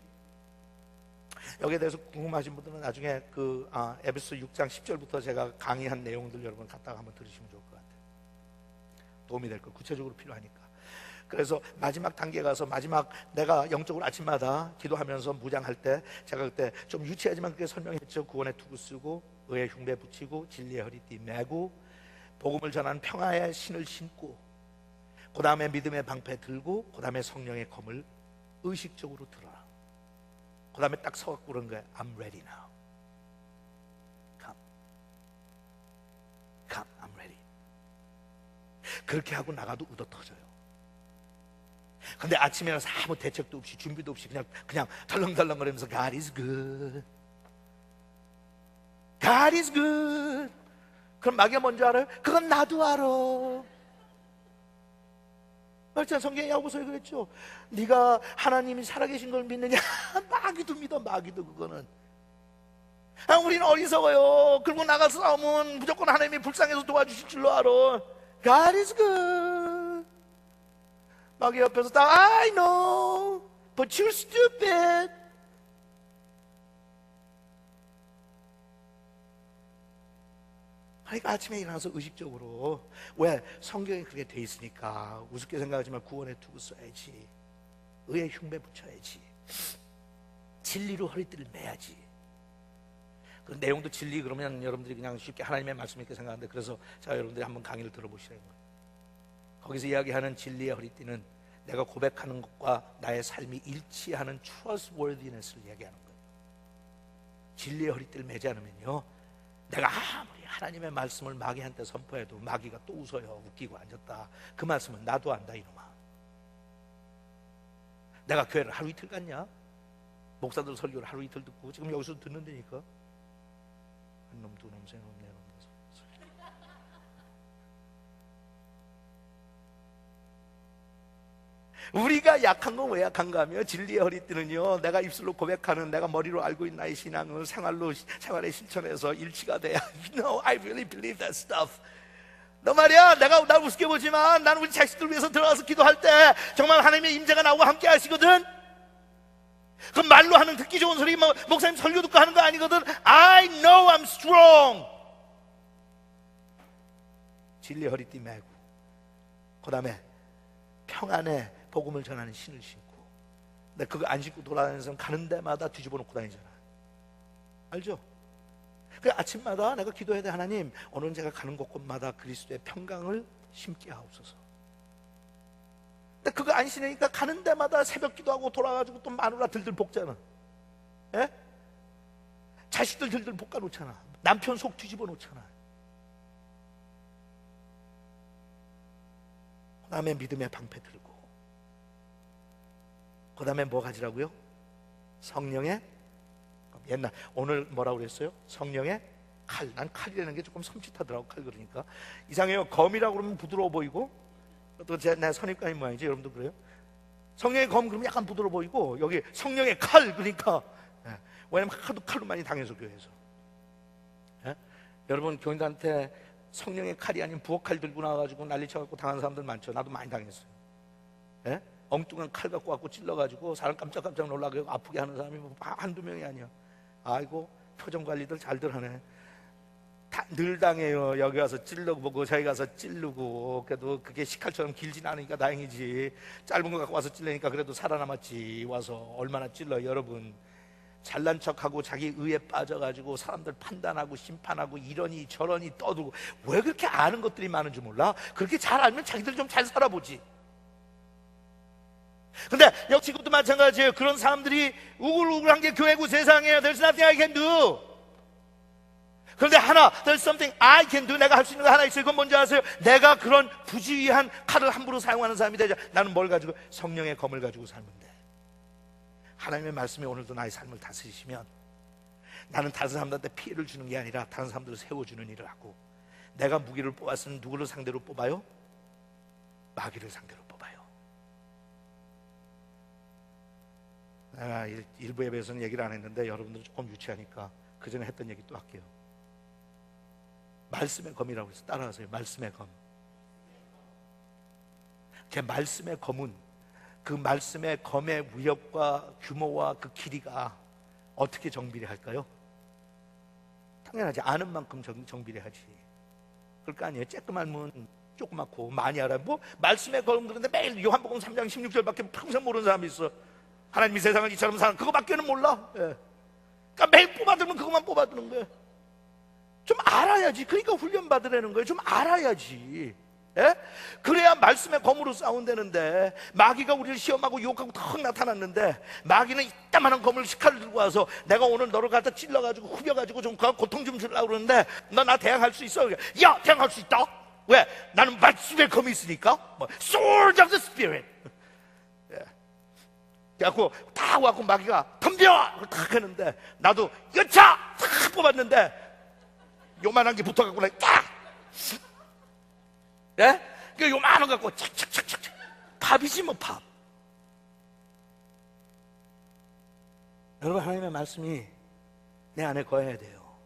여기에 대해서 궁금하신 분들은 나중에 에베소 6장 10절부터 제가 강의한 내용들 여러분 갖다가 한번 들으시면 좋을 것 같아요. 도움이 될 거예요. 구체적으로 필요하니까. 그래서 마지막 단계에 가서, 마지막 내가 영적으로 아침마다 기도하면서 무장할 때, 제가 그때 좀 유치하지만 그렇게 설명했죠. 구원의 투구 쓰고, 의의 흉배 붙이고, 진리의 허리띠 매고, 복음을 전하는 평화의 신을 신고, 그 다음에 믿음의 방패 들고, 그 다음에 성령의 검을 의식적으로 들어라. 그 다음에 딱 서갖고 그런 거야. I'm ready now. Come, I'm ready. 그렇게 하고 나가도 얻어 터져요. 근데 아침에 일어나서 아무 대책도 없이 준비도 없이 그냥 덜렁덜렁거리면서 God is good, God is good. 그럼 마귀가 뭔지 알아요? 그건 나도 알아. 말씀 성경에 야고보서에 그랬죠. 네가 하나님이 살아계신 걸 믿느냐? 마귀도 믿어. 마귀도. 그거는 우리는 어리석어요. 그리고 나가서 싸우면 무조건 하나님이 불쌍해서 도와주실 줄로 알아. God is good. 마귀 옆에서 다 I know, but you're stupid. 그러니까 아침에 일어나서 의식적으로, 왜? 성경에 그렇게 돼 있으니까 우습게 생각하지만 구원의 투구 써야지, 의의 흉배 붙여야지, 진리로 허리띠를 매야지. 그 내용도 진리 그러면 여러분들이 그냥 쉽게 하나님의 말씀 이렇게 생각하는데, 그래서 제가 여러분들이 한번 강의를 들어보시라는 거예요. 거기서 이야기하는 진리의 허리띠는 내가 고백하는 것과 나의 삶이 일치하는 trustworthiness를 이야기하는 거예요. 진리의 허리띠를 매지 않으면요, 내가 아무리 하나님의 말씀을 마귀한테 선포해도 마귀가 또 웃어요. 웃기고 앉았다. 그 말씀은 나도 안다 이놈아. 내가 교회를 하루 이틀 갔냐? 목사들 설교를 하루 이틀 듣고 지금 여기서 듣는다니까. 한 놈, 두 놈, 세 놈, 네 놈. 우리가 약한 건 왜 약한가 하면 진리의 허리띠는요, 내가 입술로 고백하는, 내가 머리로 알고 있는 나의 신앙을 생활에 실천해서 일치가 돼야. You know, I really believe that stuff. 너 말이야, 내가 날 우습게 보지만 나는 우리 자식들 위해서 들어가서 기도할 때 정말 하나님의 임재가 나오고 함께 하시거든. 그 말로 하는 듣기 좋은 소리, 목사님 설교 듣고 하는 거 아니거든. I know I'm strong. 진리의 허리띠 매고, 그 다음에 평안의 복음을 전하는 신을 신고. 근데 그거 안 신고 돌아다니는 사람 가는 데마다 뒤집어 놓고 다니잖아. 알죠? 그 아침마다 내가 기도해야 돼. 하나님, 오늘은 제가 가는 곳곳마다 그리스도의 평강을 심게 하옵소서. 근데 그거 안 신으니까 가는 데마다 새벽 기도하고 돌아가지고 또 마누라 들들 볶잖아. 예? 자식들 들들 볶아 놓잖아. 남편 속 뒤집어 놓잖아. 그 다음에 믿음의 방패 들고, 그 다음에 뭐 가지라고요? 성령의, 옛날 오늘 뭐라고 그랬어요? 성령의 칼. 난 칼이라는 게 조금 섬찟하더라고. 칼 그러니까 이상해요. 검이라고 그러면 부드러워 보이고, 또 내 선입관인 모양이지. 여러분도 그래요? 성령의 검 그러면 약간 부드러워 보이고, 여기 성령의 칼 그러니까, 왜냐면 하도 칼로 많이 당해서 교회에서. 여러분 교인들한테 성령의 칼이 아닌 부엌칼 들고 나와가지고 난리 쳐갖고 당한 사람들 많죠. 나도 많이 당했어요. 엉뚱한 칼 갖고 왔고 찔러가지고 사람 깜짝깜짝 놀라고 아프게 하는 사람이 한두 명이 아니야. 아이고, 표정 관리들 잘들 하네. 늘 당해요. 여기 와서 찔러보고 저기 가서 찌르고. 그래도 그게 식칼처럼 길진 않으니까 다행이지. 짧은 거 갖고 와서 찔르니까 그래도 살아남았지. 와서 얼마나 찔러. 여러분, 잘난 척하고 자기 의에 빠져가지고 사람들 판단하고 심판하고 이러니 저러니 떠들고. 왜 그렇게 아는 것들이 많은 줄 몰라? 그렇게 잘 알면 자기들 좀 잘 살아보지. 근데 역시 그것도 마찬가지예요. 그런 사람들이 우글우글한 게 교회고 세상이에요. There's nothing I can do. 그런데 하나, there's something I can do. 내가 할 수 있는 거 하나 있어요. 그건 뭔지 아세요? 내가 그런 부지휘한 칼을 함부로 사용하는 사람이 되자. 나는 뭘 가지고? 성령의 검을 가지고 살면 돼. 하나님의 말씀이 오늘도 나의 삶을 다스리시면, 나는 다른 사람들한테 피해를 주는 게 아니라 다른 사람들을 세워주는 일을 하고, 내가 무기를 뽑았으면 누구를 상대로 뽑아요? 마귀를 상대로 뽑아요. 내가 일부 예배에서는 얘기를 안 했는데 여러분들은 조금 유치하니까 그 전에 했던 얘기 또 할게요. 말씀의 검이라고 해서 따라하세요. 말씀의 검. 제 말씀의 검은, 그 말씀의 검의 위력과 규모와 그 길이가 어떻게 정비례할까요? 당연하지. 아는 만큼 정비례하지. 그럴 거 아니에요. 쬐끔 알면 조그맣고, 많이 알아. 뭐 말씀의 검 그런데 매일 요한복음 3장 16절밖에 평생 모르는 사람이 있어. 하나님이 세상을 이처럼 사는, 그거밖에는 몰라. 그러니까 매일 뽑아들면 그것만 뽑아두는 거예요. 좀 알아야지. 그러니까 훈련 받으라는 거예요. 좀 알아야지. 그래야 말씀의 검으로 싸운다는데, 마귀가 우리를 시험하고 유혹하고 턱 나타났는데, 마귀는 이따만한 검을 식칼을 들고 와서 내가 오늘 너를 갖다 찔러가지고 후벼가지고 좀 고통 좀 주려고 그러는데, 너 나 대항할 수 있어? 야, 대항할 수 있다. 왜? 나는 말씀의 검이 있으니까. Sword of the Spirit. 그래갖고 다 와갖고 마귀가 덤벼! 탁 하는데, 나도 여차! 탁 뽑았는데 요만한 게 붙어갖고 나 딱! 그 요만한 거 갖고 착착착착. 팝이지 뭐 팝. 여러분, 하나님의 말씀이 내 안에 거해야 돼요.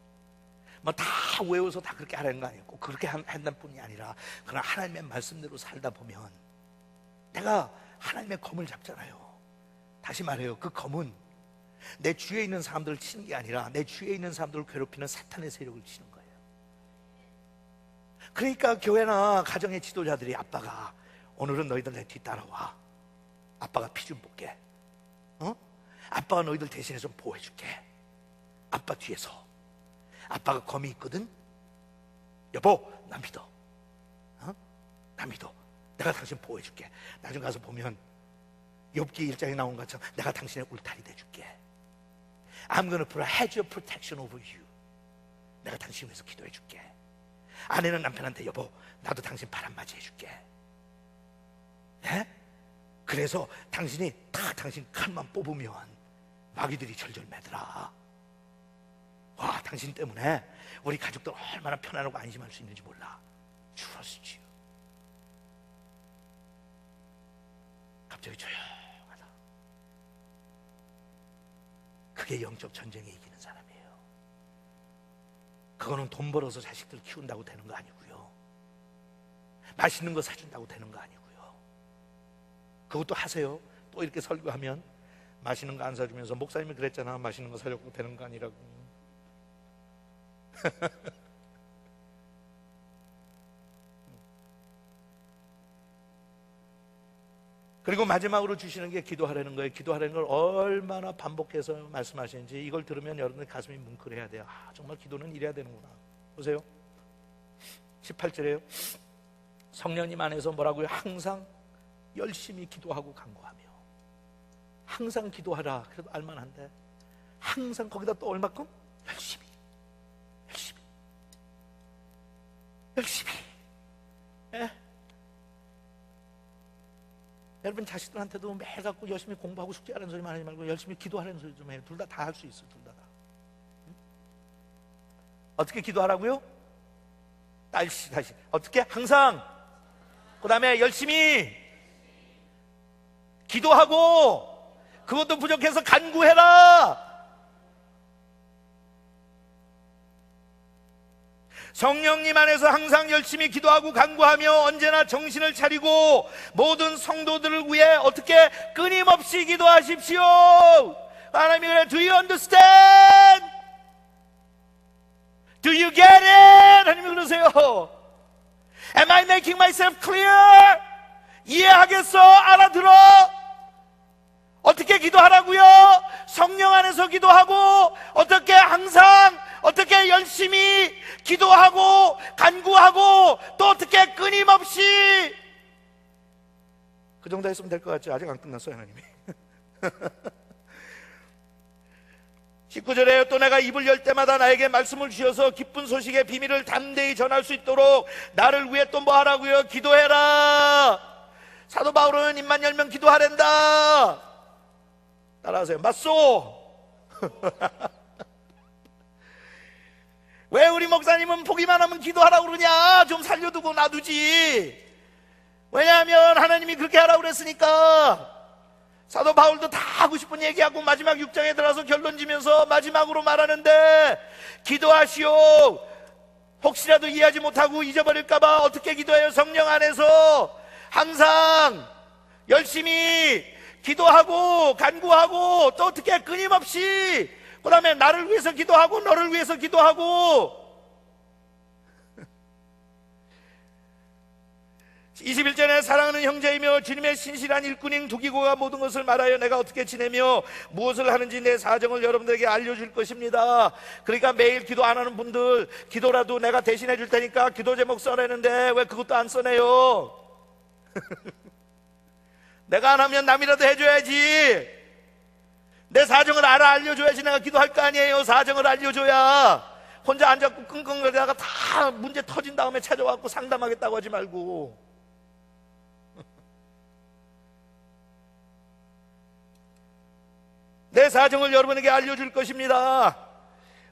뭐 다 외워서 다 그렇게 하라는 거 아니고, 그렇게 한다는 뿐이 아니라, 그러나 하나님의 말씀대로 살다 보면 내가 하나님의 검을 잡잖아요. 다시 말해요. 그 검은 내 주위에 있는 사람들을 치는 게 아니라 내 주위에 있는 사람들을 괴롭히는 사탄의 세력을 치는 거예요. 그러니까 교회나 가정의 지도자들이, 아빠가 오늘은 너희들 내 뒤 따라와. 아빠가 피 좀 볼게. 아빠가 너희들 대신에 좀 보호해줄게. 아빠 뒤에서. 아빠가 검이 있거든. 여보, 나 믿어. 나 믿어. 내가 당신 보호해줄게. 나중에 가서 보면 욥기 1장에 나온 것처럼 내가 당신의 울타리 돼줄게. I'm gonna put a hedge of protection over you. 내가 당신 위해서 기도해줄게. 아내는 남편한테, 여보, 나도 당신 바람 맞이해줄게. 그래서 당신이 딱 당신 칼만 뽑으면 마귀들이 절절매더라. 와, 당신 때문에 우리 가족들 얼마나 편안하고 안심할 수 있는지 몰라. Trust you. 갑자기 조용하다. 그게 영적 전쟁에 이기는 사람이에요. 그거는 돈 벌어서 자식들 키운다고 되는 거 아니고요, 맛있는 거 사준다고 되는 거 아니고요. 그것도 하세요. 또 이렇게 설교하면 맛있는 거 안 사주면서 목사님이 그랬잖아, 맛있는 거 사려고 되는 거 아니라고. 그리고 마지막으로 주시는 게 기도하라는 거예요. 기도하라는 걸 얼마나 반복해서 말씀하시는지 이걸 들으면 여러분들 가슴이 뭉클해야 돼요. 아, 정말 기도는 이래야 되는구나. 보세요, 18절에요. 성령님 안에서 뭐라고요? 항상 열심히 기도하고 간구하며. 항상 기도하라. 그래도 알만한데 항상 거기다 또 얼마큼? 열심히. 예? 여러분 자식들한테도 매일 갖고 열심히 공부하고 숙제하라는 소리만 하지 말고 열심히 기도하라는 소리 좀 해요. 둘 다 할 수 있어. 둘 다. 응? 어떻게 기도하라고요? 다시 어떻게? 항상. 그 다음에 열심히 기도하고, 그것도 부족해서 간구해라. 성령님 안에서 항상 열심히 기도하고 간구하며 언제나 정신을 차리고 모든 성도들을 위해 어떻게? 끊임없이 기도하십시오. 하나님이 그래, Do you understand? Do you get it? 하나님이 그러세요. Am I making myself clear? 이해하겠어? 알아들어? 어떻게 기도하라고요? 성령 안에서 기도하고, 어떻게? 항상 어떻게? 열심히 기도하고 간구하고, 또 어떻게? 끊임없이. 그 정도 했으면 될 것 같죠? 아직 안 끝났어요, 하나님이. 19절에 또 내가 입을 열 때마다 나에게 말씀을 주셔서 기쁜 소식의 비밀을 담대히 전할 수 있도록 나를 위해 또 뭐 하라고요? 기도해라. 사도 바울은 입만 열면 기도하란다. 따라하세요. 맞소. 왜 우리 목사님은 보기만 하면 기도하라고 그러냐? 좀 살려두고 놔두지. 왜냐하면 하나님이 그렇게 하라고 그랬으니까. 사도 바울도 다 하고 싶은 얘기하고 마지막 6장에 들어가서 결론 지면서 마지막으로 말하는데, 기도하시오. 혹시라도 이해하지 못하고 잊어버릴까봐 어떻게 기도해요? 성령 안에서 항상 열심히 기도하고 간구하고, 또 어떻게? 끊임없이. 그 다음에 나를 위해서 기도하고 너를 위해서 기도하고. 21절에 사랑하는 형제이며 주님의 신실한 일꾼인 두기고가 모든 것을 말하여 내가 어떻게 지내며 무엇을 하는지 내 사정을 여러분들에게 알려줄 것입니다. 그러니까 매일 기도 안 하는 분들, 기도라도 내가 대신해 줄 테니까 기도 제목 써내는데 왜 그것도 안 써내요? 내가 안 하면 남이라도 해줘야지. 내 사정을 알려줘야지 내가 기도할 거 아니에요. 사정을 알려줘야. 혼자 앉아갖고 끙끙거리다가 다 문제 터진 다음에 찾아와갖고 상담하겠다고 하지 말고. 내 사정을 여러분에게 알려줄 것입니다.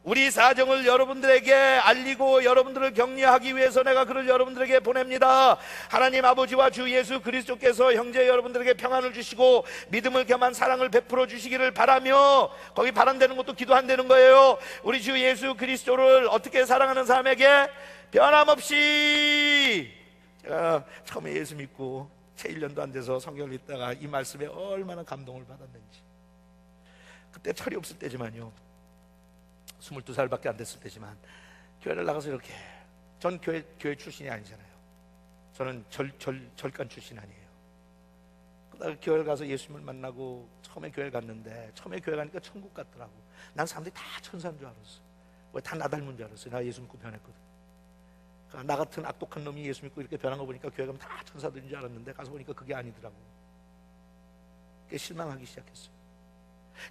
우리 사정을 여러분들에게 알리고 여러분들을 격려하기 위해서 내가 그를 여러분들에게 보냅니다. 하나님 아버지와 주 예수 그리스도께서 형제 여러분들에게 평안을 주시고 믿음을 겸한 사랑을 베풀어 주시기를 바라며, 거기 바란다는 것도 기도한다는 거예요. 우리 주 예수 그리스도를 어떻게 사랑하는 사람에게 변함없이. 제가 처음에 예수 믿고 채 1년도 안 돼서 성경을 읽다가 이 말씀에 얼마나 감동을 받았는지. 그때 철이 없을 때지만요, 22살밖에 안 됐을 때지만 교회를 나가서 이렇게, 전 교회 출신이 아니잖아요. 저는 절간 출신 아니에요. 그러다가 교회를 가서 예수님을 만나고 처음에 교회 갔는데, 처음에 교회 가니까 천국 같더라고. 난 사람들이 다 천사인 줄 알았어. 왜 다 나 닮은 줄 알았어요. 나 예수 믿고 변했거든. 그러니까 나 같은 악독한 놈이 예수 믿고 이렇게 변한 거 보니까 교회 가면 다 천사들인 줄 알았는데 가서 보니까 그게 아니더라고. 그게 실망하기 시작했어요.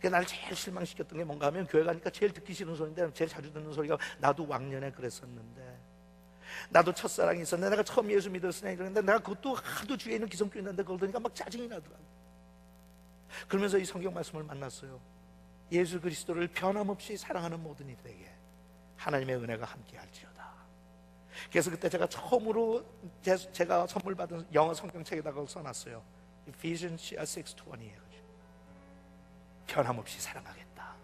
나를 제일 실망시켰던 게 뭔가 하면, 교회 가니까 제일 듣기 싫은 소리인데 제일 자주 듣는 소리가, 나도 왕년에 그랬었는데, 나도 첫사랑이 있었는데, 내가 처음 예수 믿었으니 이러는데 내가 그것도 하도 주위에 있는 기성교회 있는데 그걸 들으니까 막 짜증이 나더라고. 그러면서 이 성경 말씀을 만났어요. 예수 그리스도를 변함없이 사랑하는 모든 이들에게 하나님의 은혜가 함께할지어다. 그래서 그때 제가 처음으로 제가 선물 받은 영어 성경책에다가 써놨어요. Ephesians 6:20예요. 변함없이 사랑하겠다.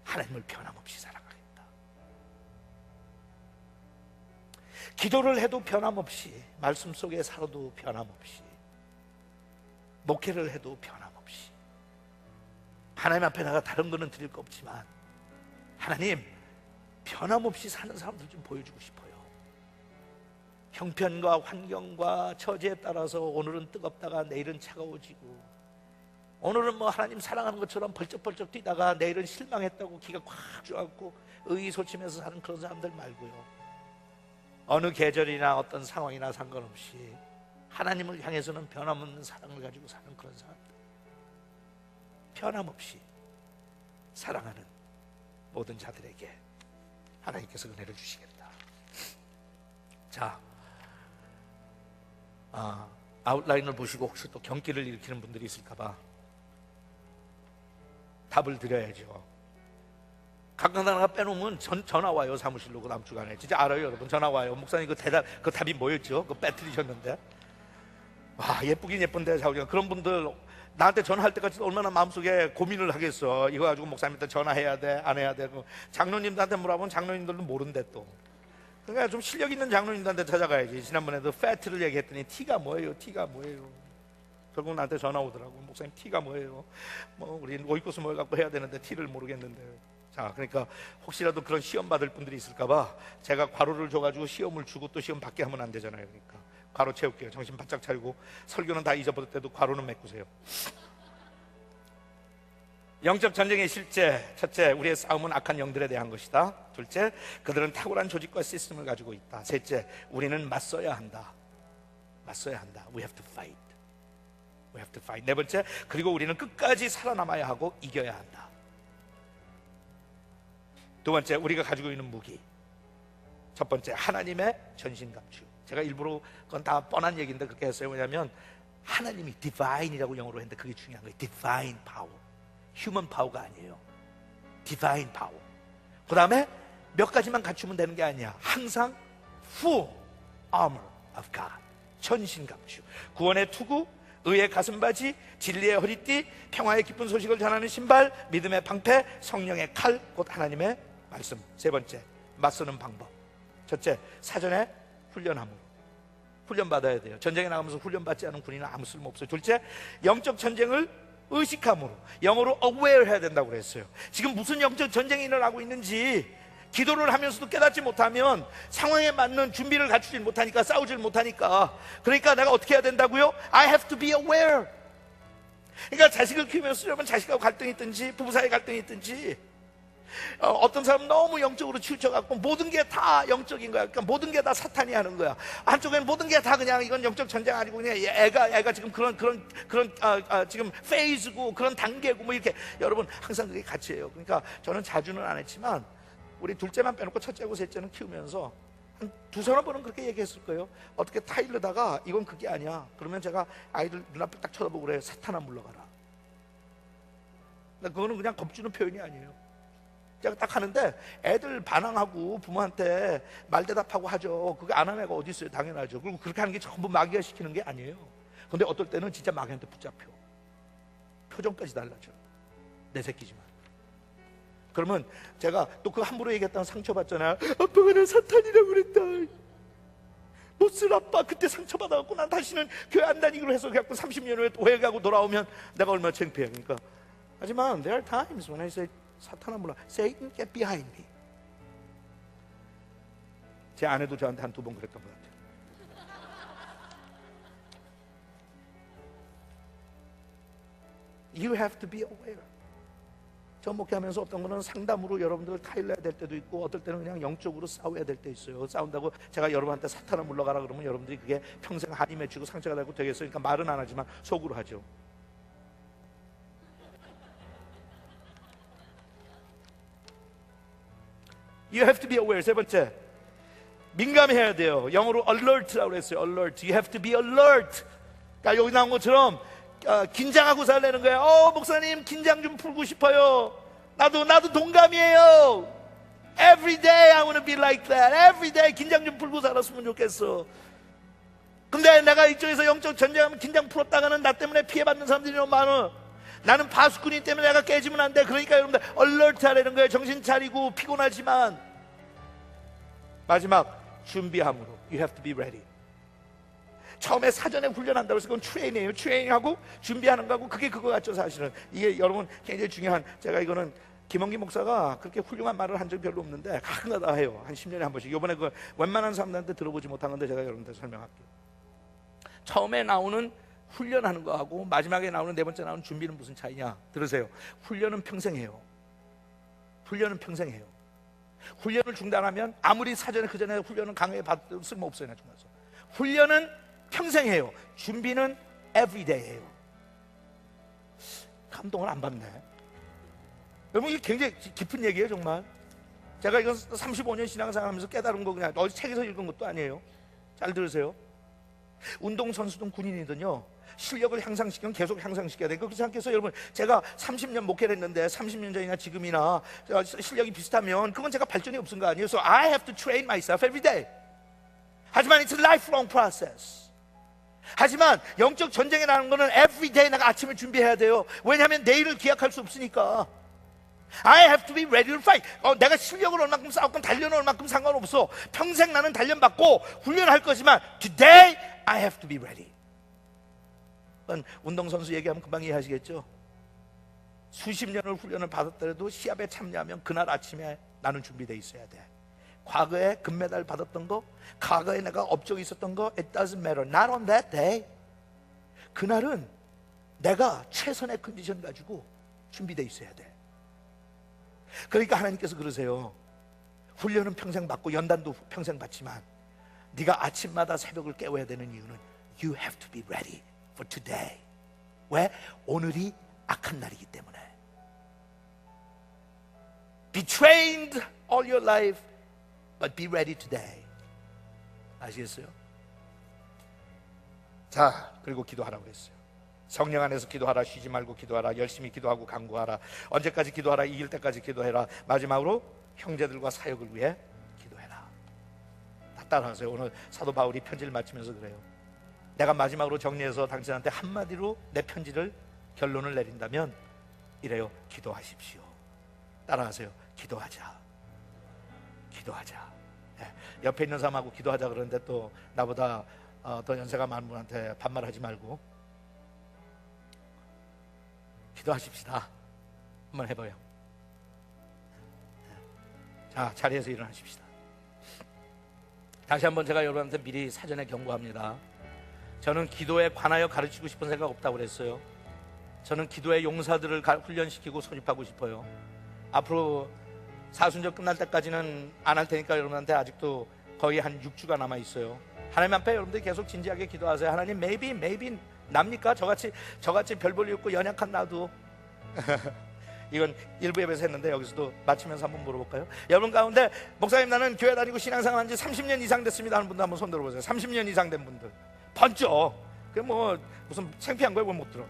하나님을 변함없이 사랑하겠다. 기도를 해도 변함없이, 말씀 속에 살아도 변함없이, 목회를 해도 변함없이, 하나님 앞에 나가 다른 거는 드릴 거 없지만 하나님 변함없이 사는 사람들 좀 보여주고 싶어요. 형편과 환경과 처지에 따라서 오늘은 뜨겁다가 내일은 차가워지고, 오늘은 뭐 하나님 사랑하는 것처럼 벌쩍벌쩍 뛰다가 내일은 실망했다고 기가 꽉 죽어갖고 의기소침해서 사는 그런 사람들 말고요, 어느 계절이나 어떤 상황이나 상관없이 하나님을 향해서는 변함없는 사랑을 가지고 사는 그런 사람들, 변함없이 사랑하는 모든 자들에게 하나님께서 은혜를 주시겠다. 자, 아웃라인을 보시고 혹시 또 경기를 일으키는 분들이 있을까봐 답을 드려야죠. 각각 하나 빼놓으면 전화 와요. 사무실로 그 다음 주간에. 진짜 알아요, 여러분. 전화 와요. 목사님 그 답이 뭐였죠? 그 빼뜨리셨는데. 와, 예쁘긴 예쁜데 자우리가 그런 분들 나한테 전화할 때까지 얼마나 마음속에 고민을 하겠어. 이거 가지고 목사님한테 전화해야 돼, 안 해야 돼. 장로님들한테 물어보면 장로님들도 모른대 또. 그러니까 좀 실력 있는 장로님들한테 찾아가야지. 지난번에도 패트를 얘기했더니 T가 뭐예요? T가 뭐예요? 결국 나한테 전화 오더라고. 목사님 T가 뭐예요? 뭐 우리 오이코스 뭘 갖고 해야 되는데 T를 모르겠는데. 자, 그러니까 혹시라도 그런 시험 받을 분들이 있을까봐 제가 괄호를 줘가지고 시험을 주고 또 시험 받게 하면 안 되잖아요. 그러니까 괄호 채울게요. 정신 바짝 차리고 설교는 다 잊어버릴 때도 괄호는 메꾸세요. 영적 전쟁의 실제, 첫째, 우리의 싸움은 악한 영들에 대한 것이다. 둘째, 그들은 탁월한 조직과 시스템을 가지고 있다. 셋째, 우리는 맞서야 한다. 맞서야 한다. We have to fight. We have to fight. 네 번째, 그리고 우리는 끝까지 살아남아야 하고 이겨야 한다. 두 번째, 우리가 가지고 있는 무기. 첫 번째, 하나님의 전신갑주. 제가 일부러 그건 다 뻔한 얘기인데 그렇게 했어요. 왜냐하면 하나님이 divine이라고 영어로 했는데 그게 중요한 거예요. divine power. human power가 아니에요. divine power. 그 다음에 몇 가지만 갖추면 되는 게 아니야. 항상 full armor of God. 전신갑주. 구원의 투구, 의의 가슴바지, 진리의 허리띠, 평화의 기쁜 소식을 전하는 신발, 믿음의 방패, 성령의 칼, 곧 하나님의 말씀. 세 번째, 맞서는 방법. 첫째, 사전에 훈련함으로. 훈련받아야 돼요. 전쟁에 나가면서 훈련받지 않은 군인은 아무 쓸모 없어요. 둘째, 영적 전쟁을 의식함으로. 영어로 aware 해야 된다고 그랬어요. 지금 무슨 영적 전쟁이 일어나고 있는지 기도를 하면서도 깨닫지 못하면 상황에 맞는 준비를 갖추지 못하니까, 싸우질 못하니까. 그러니까 내가 어떻게 해야 된다고요? I have to be aware. 그러니까 자식을 키우면서 쓰려면 자식하고 갈등이 있든지 부부 사이 갈등이 있든지, 어떤 사람은 너무 영적으로 치우쳐갖고 모든 게 다 영적인 거야. 그러니까 모든 게 다 사탄이 하는 거야. 한쪽에는 모든 게 다 그냥 이건 영적 전쟁 아니고 그냥 애가 지금 그런 지금 페이즈고 그런 단계고 뭐 이렇게. 여러분 항상 그게 가치예요. 그러니까 저는 자주는 안 했지만 우리 둘째만 빼놓고 첫째고 셋째는 키우면서 한 두서너 번은 그렇게 얘기했을 거예요. 어떻게 타일르다가 이건 그게 아니야. 그러면 제가 아이들 눈앞을 딱 쳐다보고 그래요. 사탄아 물러가라. 그거는 그냥 겁주는 표현이 아니에요. 제가 딱 하는데 애들 반항하고 부모한테 말대답하고 하죠. 그게 안 하는 애가 어디 있어요? 당연하죠. 그리고 그렇게 하는 게 전부 마귀가 시키는 게 아니에요. 근데 어떨 때는 진짜 마귀한테 붙잡혀. 표정까지 달라져. 내 새끼지만. 그러면 제가 또 그 함부로 얘기했다는 상처받잖아요. 아빠가 나 사탄이라고 그랬다. 못쓸 아빠 그때 상처받아갖고 난 다시는 교회 안 다니기로 해서 그래갖고 30년 후에 또 회개하고 돌아오면 내가 얼마나 창피해. 그러니까 하지만 there are times when I say 사탄아 몰라. Satan, get behind me. 제 아내도 저한테 한 두 번 그랬던 것 같아요. You have to be aware. 저 목회하면서 어떤 거는 상담으로 여러분들 타일러야 될 때도 있고, 어떨 때는 그냥 영적으로 싸워야 될 때 있어요. 싸운다고 제가 여러분한테 사탄아 물러가라 그러면 여러분들이 그게 평생 한이 맺히고 상처가 되고 되겠어요. 그러니까 말은 안 하지만 속으로 하죠. You have to be aware. 세 번째, 민감해야 돼요. 영어로 alert라고 했어요. alert. You have to be alert. 그러니까 여기 나온 것처럼 긴장하고 살라는 거예요. 목사님 긴장 좀 풀고 싶어요. 나도 동감이에요. Every day I want to be like that. Every day 긴장 좀 풀고 살았으면 좋겠어. 근데 내가 이쪽에서 영적 전쟁하면 긴장 풀었다가는 나 때문에 피해받는 사람들이 너무 많아. 나는 파수꾼이 때문에 내가 깨지면 안 돼. 그러니까 여러분들 얼러트 하라는 거예요. 정신 차리고 피곤하지만 마지막 준비함으로 You have to be ready. 처음에 사전에 훈련한다고 해서 그건 트레이닝이에요. 트레이닝하고 준비하는 거하고 그게 그거 같죠. 사실은 이게 여러분 굉장히 중요한, 제가 이거는 김원기 목사가 그렇게 훌륭한 말을 한 적이 별로 없는데 가끔가다 해요. 한 10년에 한 번씩. 이번에 그 웬만한 사람들한테 들어보지 못한 건데 제가 여러분들 설명할게요. 처음에 나오는 훈련하는 거하고 마지막에 나오는 네 번째 나오는 준비는 무슨 차이냐? 들으세요. 훈련은 평생 해요. 훈련은 평생 해요. 훈련을 중단하면 아무리 사전에 그 전에 훈련은 강하게 받아도 쓸모없어요. 나중에 가서. 훈련은 평생 해요. 준비는 everyday 해요. 감동을 안 받네. 여러분 이게 굉장히 깊은 얘기예요. 정말 제가 이건 35년 신앙생활하면서 깨달은 거 그냥 어디 책에서 읽은 것도 아니에요. 잘 들으세요. 운동선수든 군인이든요, 실력을 향상시키면 계속 향상시켜야 돼요. 그렇게 생각해서 여러분, 제가 30년 목회를 했는데 30년 전이나 지금이나 실력이 비슷하면 그건 제가 발전이 없은 거 아니에요. So I have to train myself every day. 하지만 it's a lifelong process. 하지만 영적 전쟁에 나가는 거는 every day 내가 아침에 준비해야 돼요. 왜냐하면 내일을 기약할 수 없으니까. I have to be ready to fight. 내가 실력을 얼만큼 쌓았건 단련을 얼만큼 상관없어. 평생 나는 단련받고 훈련할 거지만 today I have to be ready. 운동선수 얘기하면 금방 이해하시겠죠? 수십 년을 훈련을 받았더라도 시합에 참여하면 그날 아침에 나는 준비되어 있어야 돼. 과거에 금메달 받았던 거, 과거에 내가 업적이 있었던 거, it doesn't matter. Not on that day. 그날은 내가 최선의 컨디션 가지고 준비되어 있어야 돼. 그러니까 하나님께서 그러세요. 훈련은 평생 받고 연단도 평생 받지만 네가 아침마다 새벽을 깨워야 되는 이유는 You have to be ready for today. 왜? 오늘이 악한 날이기 때문에. Be trained all your life but be ready today. 아시겠어요? 자, 그리고 기도하라고 했어요. 성령 안에서 기도하라. 쉬지 말고 기도하라. 열심히 기도하고 간구하라. 언제까지 기도하라? 이길 때까지 기도해라. 마지막으로 형제들과 사역을 위해 기도해라. 다 따라하세요. 오늘 사도 바울이 편지를 마치면서 그래요. 내가 마지막으로 정리해서 당신한테 한마디로 내 편지를 결론을 내린다면 이래요. 기도하십시오. 따라하세요. 기도하자. 기도하자. 옆에 있는 사람하고 기도하자 그러는데 또 나보다 더 연세가 많은 분한테 반말하지 말고 기도하십시다. 한번 해봐요. 자, 자리에서 일어나십시다. 다시 한번 제가 여러분한테 미리 사전에 경고합니다. 저는 기도에 관하여 가르치고 싶은 생각 없다고 그랬어요. 저는 기도의 용사들을 훈련시키고 소집하고 싶어요. 앞으로 사순절 끝날 때까지는 안 할 테니까 여러분한테 아직도 거의 한 6주가 남아 있어요. 하나님 앞에 여러분들 계속 진지하게 기도하세요. 하나님, maybe 납니까? 저같이 별 볼 일 없고 연약한 나도. 이건 일부 예배에서 했는데 여기서도 마치면서 한번 물어볼까요? 여러분 가운데 목사님 나는 교회 다니고 신앙생활 한 지 30년 이상 됐습니다 하는 분들 한번 손 들어보세요. 30년 이상 된 분들 번쩍. 그게 뭐 무슨 창피한 거예요? 못 들어.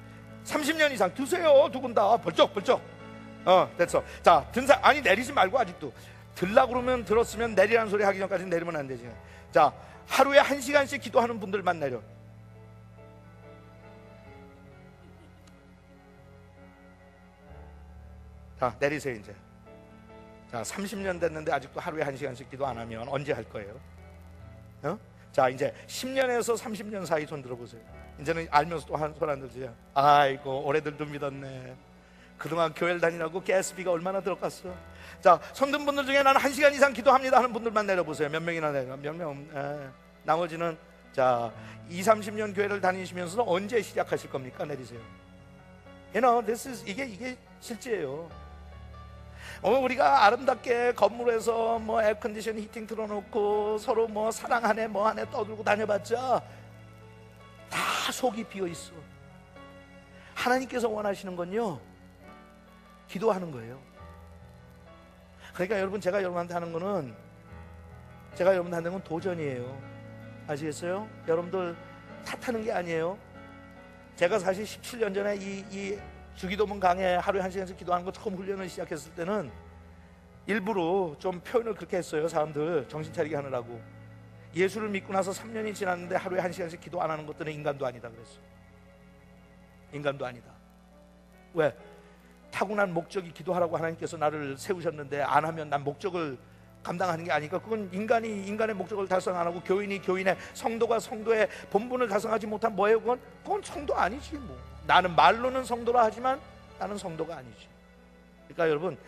30년 이상 드세요. 두 분 다 벌쩍 됐어. 자, 든사 아니 내리지 말고 아직도 들라 그러면 들었으면 내리라는 소리 하기 전까지 내리면 안 되지. 자, 하루에 1시간씩 기도하는 분들만 내려. 자, 내리세요 이제. 자, 30년 됐는데 아직도 하루에 1시간씩 기도 안 하면 언제 할 거예요? 자, 이제 10년에서 30년 사이 손 들어보세요. 이제는 알면서 또 손 안 들죠. 아이고, 올해들도 믿었네. 그동안 교회를 다니라고 가스비가 얼마나 들어갔어. 자, 손든 분들 중에 나는 1시간 이상 기도합니다 하는 분들만 내려보세요. 몇 명이나 내려? 몇 명? 나머지는 자, 20-30년 교회를 다니시면서 언제 시작하실 겁니까? 내리세요. 이게 실제예요. 우리가 아름답게 건물에서 뭐 에어컨디션 히팅 틀어놓고 서로 뭐 사랑하네 뭐하네 떠들고 다녀봤자 다 속이 비어있어. 하나님께서 원하시는 건요, 기도하는 거예요. 그러니까 여러분, 제가 여러분한테 하는 거는 도전이에요. 아시겠어요? 여러분들 탓하는 게 아니에요. 제가 사실 17년 전에 이 주기도문 강해 하루에 1시간씩 기도하는 거 처음 훈련을 시작했을 때는 일부러 좀 표현을 그렇게 했어요. 사람들 정신 차리게 하느라고. 예수를 믿고 나서 3년이 지났는데 하루에 1시간씩 기도 안 하는 것들은 인간도 아니다 그랬어요. 인간도 아니다. 왜? 타고난 목적이 기도하라고 하나님께서 나를 세우셨는데 안 하면 난 목적을 감당하는 게 아니까 그건 인간이 인간의 목적을 달성 안 하고 교인이 교인의 성도가 성도의 본분을 달성하지 못한 뭐예요? 그건 성도 아니지 뭐. 나는 말로는 성도라 하지만 나는 성도가 아니지. 그러니까 여러분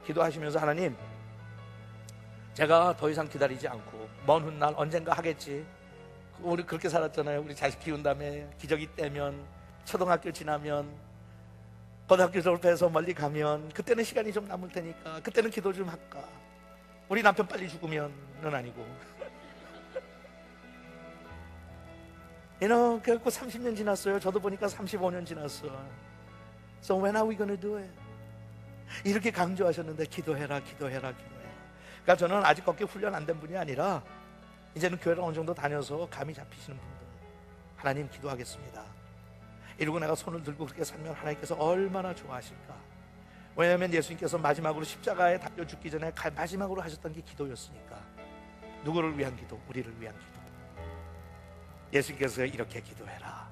기도하시면서 하나님 제가 더 이상 기다리지 않고 먼 훗날 언젠가 하겠지. 우리 그렇게 살았잖아요. 우리 자식 키운 다음에 기저귀 떼면 초등학교 지나면 고등학교 졸업해서 멀리 가면 그때는 시간이 좀 남을 테니까 그때는 기도 좀 할까. 우리 남편 빨리 죽으면은 아니고 그래갖고 30년 지났어요. 저도 보니까 35년 지났어. So when are we gonna do it? 이렇게 강조하셨는데 기도해라 기도해라 기도해라. 그러니까 저는 아직 걷기 훈련 안 된 분이 아니라 이제는 교회를 어느 정도 다녀서 감이 잡히시는 분들 하나님 기도하겠습니다 이러고 내가 손을 들고 그렇게 살면 하나님께서 얼마나 좋아하실까. 왜냐하면 예수님께서 마지막으로 십자가에 달려 죽기 전에 마지막으로 하셨던 게 기도였으니까. 누구를 위한 기도? 우리를 위한 기도. 예수님께서 이렇게 기도해라.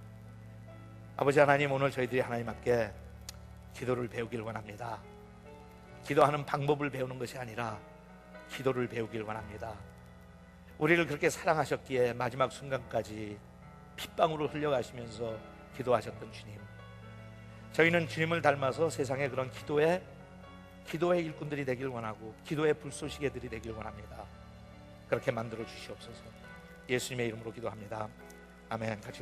아버지 하나님 오늘 저희들이 하나님 앞에 기도를 배우길 원합니다. 기도하는 방법을 배우는 것이 아니라 기도를 배우길 원합니다. 우리를 그렇게 사랑하셨기에 마지막 순간까지 핏방울을 흘려가시면서 기도하셨던 주님, 저희는 주님을 닮아서 세상에 그런 기도의 일꾼들이 되길 원하고 기도의 불쏘시개들이 되길 원합니다. 그렇게 만들어 주시옵소서. 예수님의 이름으로 기도합니다. 아멘. 같이